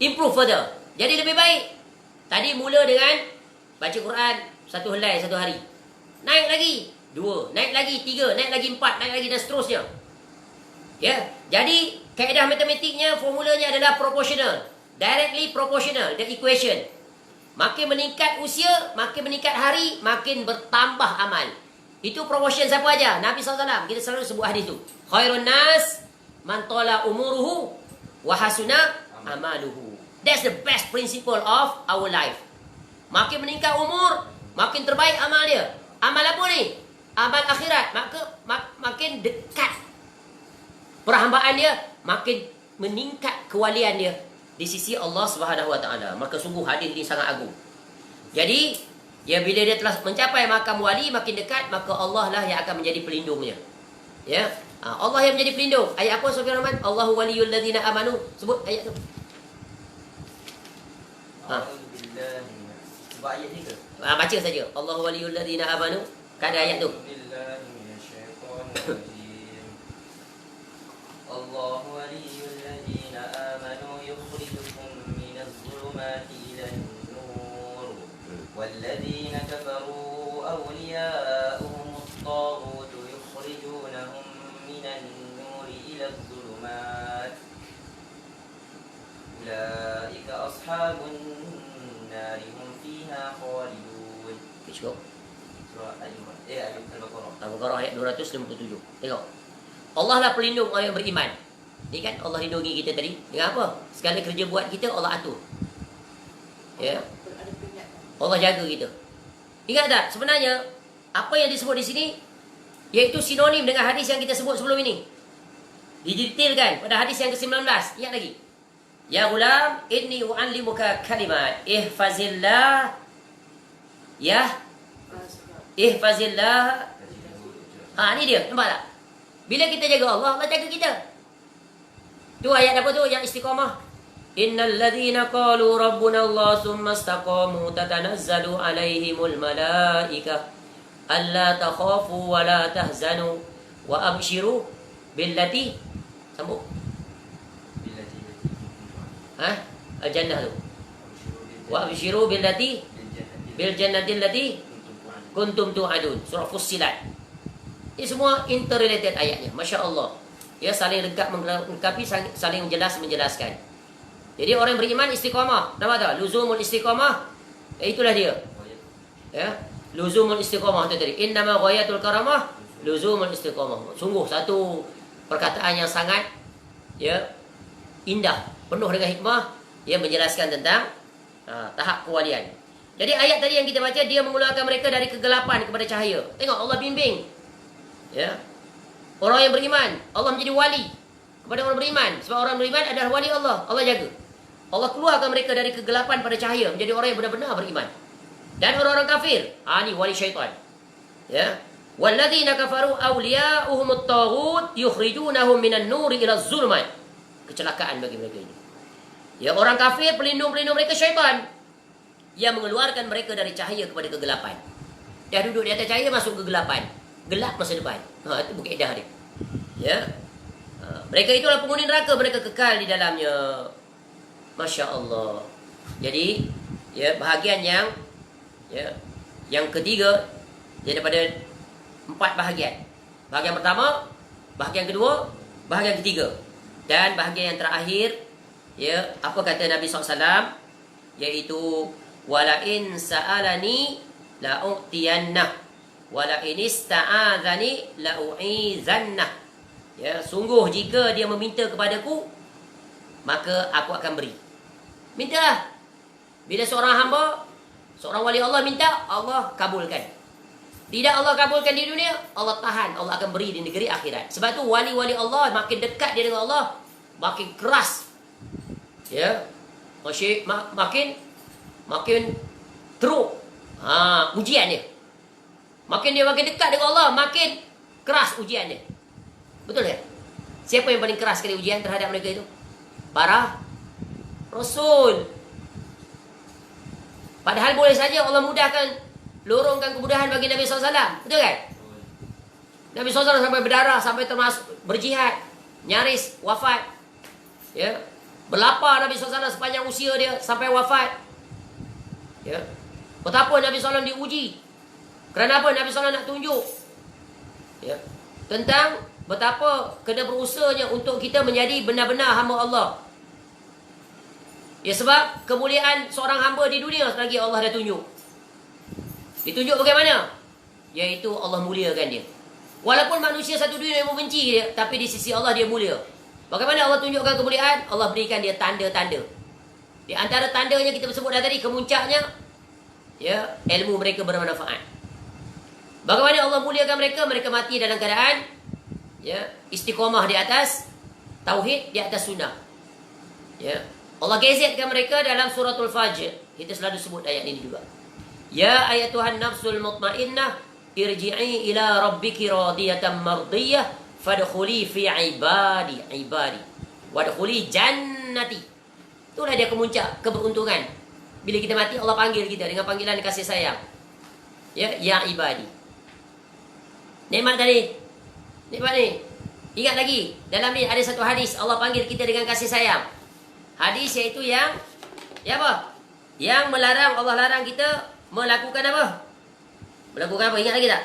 improve further. Jadi lebih baik. Tadi mula dengan baca Quran 1 helai 1 hari. Naik lagi 2, naik lagi 3, naik lagi 4, naik lagi dan seterusnya. Jadi kaedah matematiknya, formulanya adalah proportional. Directly proportional, the equation. Makin meningkat usia, makin meningkat hari, makin bertambah amal. Itu proportion siapa aja? Nabi SAW. Kita selalu sebut hadis tu. Khairun nas man tala umuruhu wa hasuna amaluhu. That's the best principle of our life. Makin meningkat umur, makin terbaik amal dia. Amal apa ni? Amal akhirat. Makin dekat perhambaan dia, makin meningkat kewalian dia di sisi Allah Subhanahu Wa Taala. Maka sungguh hadis ini sangat agung. Jadi, bila dia telah mencapai makam wali, makin dekat, maka Allah lah yang akan menjadi pelindungnya. Allah yang menjadi pelindung. Ayat apa Surah Rahman? Allahu waliyul ladzina amanu. Sebut ayat tu. Sebab ayat ni ke? Baca saja. Allahu waliyul ladzina amanu. Kan ada ayat tu. Allahu waliyul ladzina amanu yukhrijukum minaz zulumati ilan nur walladzina kafaru awliya'uhumut taghut yukhrijunahum minan nuri ilaz zulumat ulaika ashabun nari hum fiha khalidun. Cukup. Surah Al-Baqarah. Al-Baqarah ayat 257. Tengok. Allah lah pelindung orang yang beriman. Ni kan Allah lindungi kita tadi. Dengan apa? Segala kerja buat kita Allah atur. Allah jaga kita. Ingat tak? Sebenarnya apa yang disebut di sini iaitu sinonim dengan hadis yang kita sebut sebelum ini. Didetailkan pada hadis yang ke-19. Ingat lagi. Ya gulam, inni u'allimuka kalimat. Ihfazillah. Ihfazillah. Ni dia. Nampak tak? Bila kita jaga Allah, Allah jaga kita. Tu ayat apa tu yang istiqamah? Innal ladzina qalu rabbuna Allah tsumma istaqamu tatanazzalu alaihimul malaikah alla takhafu wa la tahzanu wa abshiru billati sambung. Al-jannah tu. Wa abshiru billati bil jannati allati kuntum tu'adun. Surah Fussilat. Ini semua interrelated ayatnya. Masya Allah. Saling lengkap melengkapi, saling menjelaskan. Jadi orang beriman istiqamah. Nampak tak? Luzumul istiqamah. Itulah dia. Luzumul istiqamah itu tadi. Innama ghayatul karamah luzumul istiqamah. Sungguh satu perkataan yang sangat indah, penuh dengan hikmah, menjelaskan tentang tahap kewalian. Jadi ayat tadi yang kita baca, dia mengeluarkan mereka dari kegelapan kepada cahaya. Tengok Allah bimbing. Orang yang beriman, Allah menjadi wali kepada orang beriman. Sebab orang beriman adalah wali Allah. Allah jaga. Allah keluarkan mereka dari kegelapan pada cahaya, menjadi orang yang benar-benar beriman. Dan orang-orang kafir, ni wali syaitan. Walladzina kafaru awliya'uhumut taghut yukhrijunahum minan nuri ila zulmat. Kecelakaan bagi mereka ini. Orang kafir, pelindung-pelindung mereka syaitan, yang mengeluarkan mereka dari cahaya kepada kegelapan. Dia duduk di atas cahaya, masuk kegelapan. Gelap masa depan. Itu kaedah dia. Mereka itulah penghuni neraka, mereka kekal di dalamnya. Masya Allah. Jadi, bahagian yang ketiga, daripada 4 bahagian. Bahagian pertama, bahagian kedua, bahagian ketiga. Dan bahagian yang terakhir, apa kata Nabi SAW, iaitu Wala in sa'alani la'u'tiyannah. Wala in ista'adzani la'u'izannah. Ya, sungguh jika dia meminta kepadaku, maka aku akan beri. Mintalah. Bila seorang hamba, seorang wali Allah minta, Allah kabulkan. Tidak Allah kabulkan di dunia, Allah tahan, Allah akan beri di negeri akhirat. Sebab tu wali-wali Allah makin dekat dia dengan Allah, makin keras. Ya. Makin teruk ujian dia. Makin dia makin dekat dengan Allah, makin keras ujian dia. Betul tak? Siapa yang paling keras sekali ujian terhadap mereka itu? Para Rasul. Padahal boleh saja Allah mudahkan, lorongkan kemudahan bagi Nabi SAW. Betul kan? Nabi SAW sampai berdarah, sampai termasuk berjihad, nyaris wafat. Ya. Berlapar Nabi SAW sepanjang usia dia sampai wafat. Ya. Betapa Nabi SAW diuji. Kerana apa? Nabi SAW nak tunjuk, ya, tentang betapa kena berusahanya untuk kita menjadi benar-benar hamba Allah. Ya, sebab kemuliaan seorang hamba di dunia selagi Allah dah tunjuk. Ditunjuk bagaimana? Iaitu Allah muliakan dia. Walaupun manusia satu dunia yang membenci dia, tapi di sisi Allah dia mulia. Bagaimana Allah tunjukkan kemuliaan? Allah berikan dia tanda-tanda. Di antara tandanya kita sebut dah tadi, kemuncaknya, ya, ilmu mereka bermanfaat. Bagaimana Allah muliakan mereka? Mereka mati dalam keadaan, ya, istiqamah di atas tauhid, di atas sunnah. Ya. Allah gazetkan mereka dalam suratul Fajr. Kita selalu sebut ayat ini juga. Ya ayatuhan nafsul mutmainnah, irji'i ila rabbiki radiyatan mardiyah, fadkhuli fi ibadi wadkhuli jannati. Itulah dia kemuncak keberuntungan. Bila kita mati, Allah panggil kita dengan panggilan kasih sayang. Ya ibadi. Nikmat tadi. Nikmat ni. Ingat lagi, dalam ni ada satu hadis Allah panggil kita dengan kasih sayang. Hadis iaitu yang apa? Yang melarang, Allah larang kita melakukan apa? Melakukan apa? Ingat lagi tak?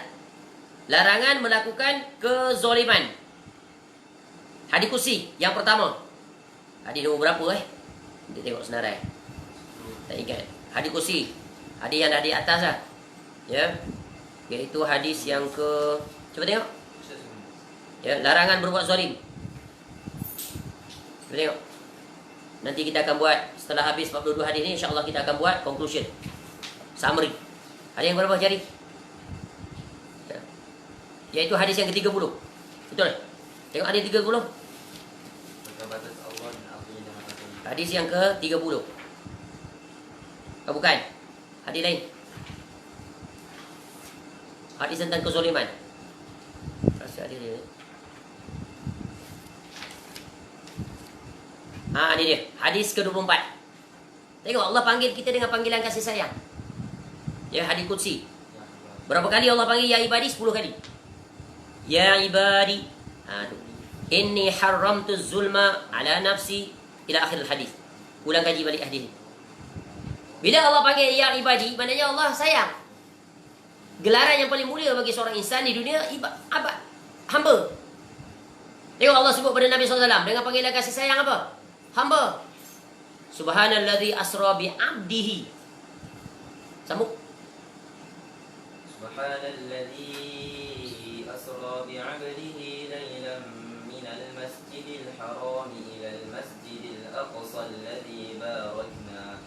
Larangan melakukan kezoliman. Hadis kursi yang pertama. Hadis nombor berapa Kita tengok senarai. Tak ingat. Hadis kursi. Hadis yang dah di atas lah. Ya. Iaitu hadis yang ke, cuba tengok. Ya, larangan berbuat zalim. Cuba tengok. Nanti kita akan buat, setelah habis 42 hadis ni, insya-Allah kita akan buat conclusion, summary. Hadis yang berapa cari? Ya. Iaitu hadis yang ke-30. Betul? Tengok hadis 30. Hadis yang ke-30. Bukan. Hadis lain. Hadis tentang kezaliman. Rasa hadis dia. Ini dia. Hadis ke-24. Tengok Allah panggil kita dengan panggilan kasih sayang. Ya, hadis qudsi. Berapa kali Allah panggil ya ibadi? 10 kali. Ya ibadi. Inni haramtu zulma ala nafsi ila akhir hadis. Ulang kaji balik hadis ni. Bila Allah panggil ya ibadi, maknanya Allah sayang. Gelaran yang paling mulia bagi seorang insan di dunia, hamba. Tengok Allah sebut pada Nabi SAW dengan panggilan kasih sayang apa? Hamba. Subhanalladzi asra bi 'abdihi. Sambung. Subhanalladzi asra bi 'abdihi lailan minal masjidil haram ila al masjidil aqsa alladzi barakna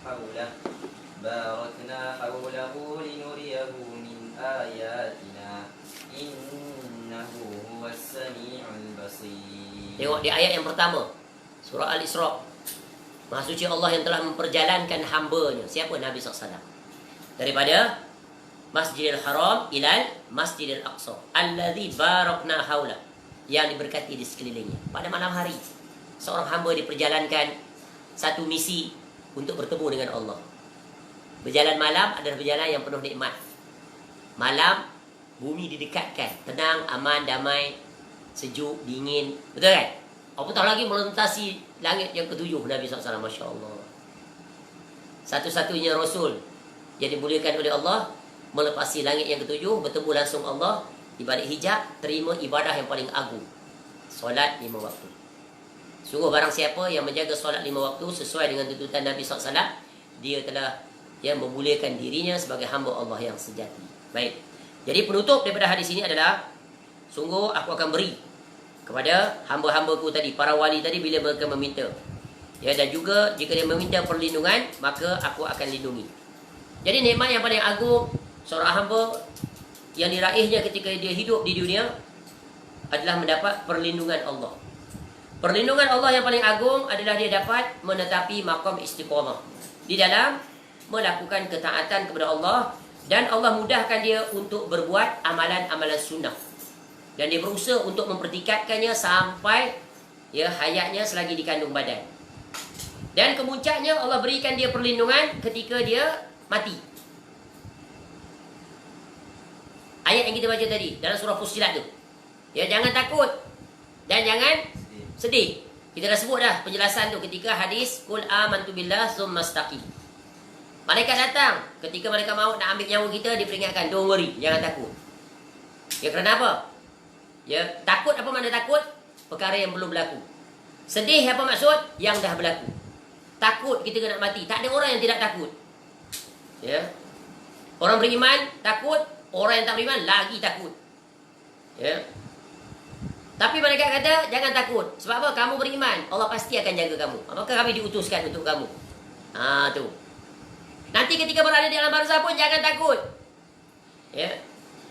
hawlahu linuriyahu min ayatina innahu huwas samiul basir. Tengok di ayat yang pertama, surah Al-Isra. Maha suci Allah yang telah memperjalankan hamba-Nya. Siapa? Nabi SAW. Daripada Masjidil Haram ilal Masjidil Aqsa alladzi barakna haula, yang diberkati di sekelilingnya. Pada malam hari, seorang hamba diperjalankan satu misi untuk bertemu dengan Allah. Berjalan malam adalah berjalan yang penuh nikmat. Malam, bumi didekatkan, tenang, aman, damai, sejuk, dingin. Betul kan? Apatah lagi melintasi langit yang ketujuh Nabi SAW. Masya Allah. Satu-satunya Rasul yang dimuliakan oleh Allah, melepasi langit yang ketujuh, bertemu langsung Allah di balik hijab, terima ibadah yang paling agung, solat 5 waktu. Sungguh barang siapa yang menjaga solat 5 waktu sesuai dengan tuntutan Nabi SAW, dia telah yang memmuliakan dirinya sebagai hamba Allah yang sejati. Baik. Jadi penutup daripada hadis ini adalah, sungguh aku akan beri kepada hamba-hambaku tadi, para wali tadi, bila mereka meminta. Ya, dan juga jika dia meminta perlindungan, maka aku akan lindungi. Jadi nikmat yang paling agung seorang hamba yang diraihnya ketika dia hidup di dunia adalah mendapat perlindungan Allah. Perlindungan Allah yang paling agung adalah dia dapat menetapi maqam istiqamah di dalam melakukan ketaatan kepada Allah, dan Allah mudahkan dia untuk berbuat amalan-amalan sunnah, dan dia berusaha untuk mempertikatkannya sampai hayatnya selagi dikandung badan. Dan kemuncaknya Allah berikan dia perlindungan ketika dia mati. Ayat yang kita baca tadi dalam surah Fussilat tu. Jangan takut dan jangan sedih. Kita dah sebut dah penjelasan tu ketika hadis qul amantu billah tsumma istaqim. Malaikat datang ketika malaikat maut nak ambil nyawa kita, dia peringatkan, don't worry, jangan takut. Kerana apa? Takut apa makna takut? Perkara yang belum berlaku. Sedih apa maksud? Yang dah berlaku. Takut kita nak mati. Tak ada orang yang tidak takut. Orang beriman takut, orang yang tak beriman lagi takut. Tapi malaikat kata jangan takut. Sebab apa? Kamu beriman, Allah pasti akan jaga kamu. Maka kami diutuskan untuk kamu. Tu. Nanti ketika berada di alam barzah pun jangan takut.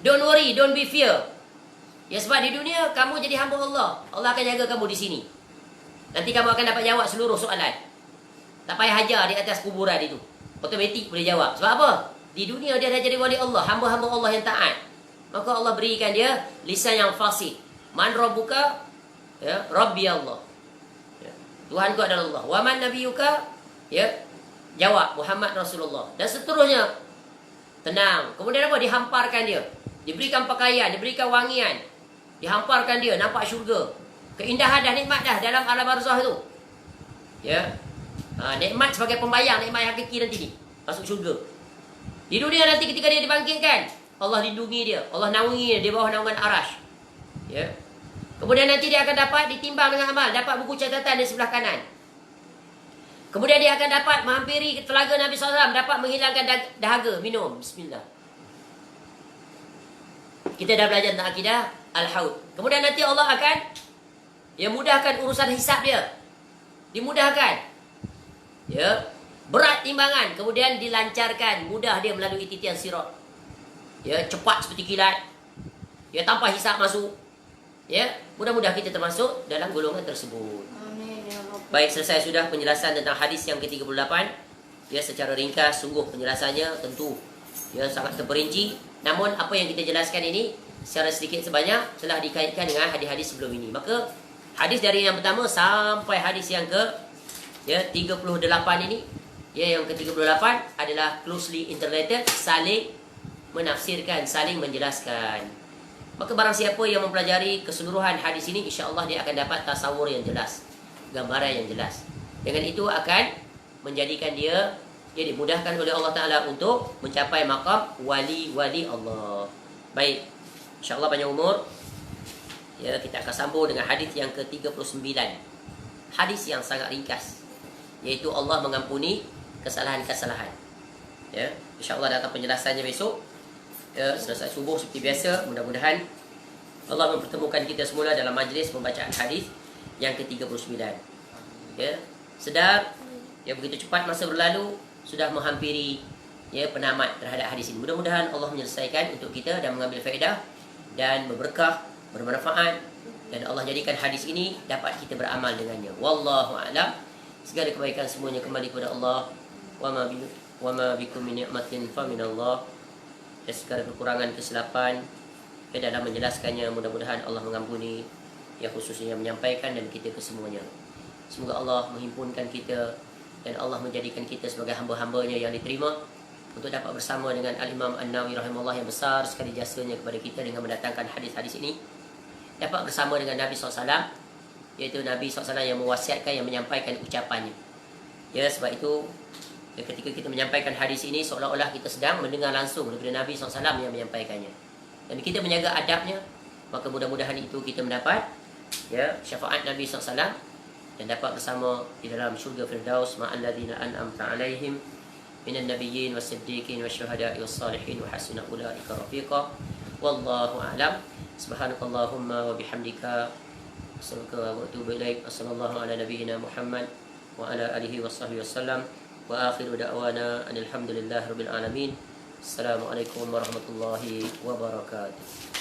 Don't worry, don't be fear. Sebab di dunia kamu jadi hamba Allah. Allah akan jaga kamu di sini. Nanti kamu akan dapat jawab seluruh soalan. Tak payah hajar di atas kuburan itu. Automatik boleh jawab. Sebab apa? Di dunia dia dah jadi wali Allah, hamba-hamba Allah yang taat. Maka Allah berikan dia lisan yang fasih. Man rabbuka? Rabbi Allah. Tuhan ku adalah Allah. Wa man nabiyuka? Jawab Muhammad Rasulullah. Dan seterusnya. Tenang. Kemudian apa? Dihamparkan dia. Diberikan pakaian, diberikan wangian. Dihamparkan dia, nampak syurga. Keindahan dah, nikmat dah dalam alam barzah tu. Nikmat sebagai pembayang, nikmat yang hakiki nanti ni. Masuk syurga. Di dunia nanti ketika dia dibangkitkan, Allah lindungi dia, Allah naungi dia di bawah naungan arash. Kemudian nanti dia akan dapat ditimbang dengan amal, dapat buku catatan di sebelah kanan. Kemudian dia akan dapat menghampiri telaga Nabi SAW, dapat menghilangkan dahaga, minum. Bismillah. Kita dah belajar tentang akidah Al-Haud. Kemudian nanti Allah akan mudahkan urusan hisab dia. Dimudahkan. Berat timbangan, kemudian dilancarkan, mudah dia melalui titian sirat. Cepat seperti kilat. Tanpa hisab masuk. Mudah-mudahan kita termasuk dalam golongan tersebut. Amin ya Rabb. Baik, selesai sudah penjelasan tentang hadis yang ke-38. Secara ringkas, sungguh penjelasannya tentu sangat terperinci. Namun apa yang kita jelaskan ini secara sedikit sebanyak telah dikaitkan dengan hadis-hadis sebelum ini. Maka hadis dari yang pertama sampai hadis yang ke 38 ini, yang ke-38 adalah closely interrelated, saling menafsirkan, saling menjelaskan. Maka barang siapa yang mempelajari keseluruhan hadis ini, insya-Allah dia akan dapat tasawur yang jelas, gambaran yang jelas. Dengan itu akan menjadikan dia dimudahkan oleh Allah Ta'ala untuk mencapai maqam wali-wali Allah. Baik, insya-Allah panjang umur. Kita akan sambung dengan hadis yang ke-39. Hadis yang sangat ringkas, iaitu Allah mengampuni kesalahan-kesalahan. InsyaAllah datang penjelasannya besok. Selesai subuh seperti biasa. Mudah-mudahan Allah mempertemukan kita semula dalam majlis pembacaan hadis yang ke-39. Sedar, begitu cepat masa berlalu, sudah menghampiri penamat terhadap hadis ini. Mudah-mudahan Allah menyelesaikan untuk kita dan mengambil faedah dan berberkah, bermanfaat, dan Allah jadikan hadis ini dapat kita beramal dengannya. Wallahu a'lam. Segala kebaikan semuanya kembali kepada Allah. Wa ma bikum min ni'matin fa min Allah. Dan segala kekurangan, kesilapan dalam menjelaskannya, mudah-mudahan Allah mengampuni, khususnya menyampaikan dan kita kesemuanya. Semoga Allah menghimpunkan kita dan Allah menjadikan kita sebagai hamba-hambanya yang diterima, untuk dapat bersama dengan Al-Imam An-Nawawi rahimahullah yang besar sekali jasanya kepada kita dengan mendatangkan hadis-hadis ini, dapat bersama dengan Nabi SAW, iaitu Nabi SAW yang mewasiatkan, yang menyampaikan ucapannya. Sebab itu ketika kita menyampaikan hadis ini, seolah-olah kita sedang mendengar langsung daripada Nabi SAW yang menyampaikannya. Dan kita menjaga adabnya, maka mudah-mudahan itu kita mendapat syafaat Nabi SAW dan dapat bersama di dalam syurga Firdaus ma'alladzina an'amta alaihim من النبيين والصديقين والشهداء والصالحين وحسن أولئك رفيقا والله أعلم سبحانك اللهم وبحمدك أستغفرك وأتوب إليك صلى الله على نبينا محمد وعلى آله وصحبه وسلم وآخر دعوانا أن الحمد لله رب العالمين السلام عليكم ورحمة الله وبركاته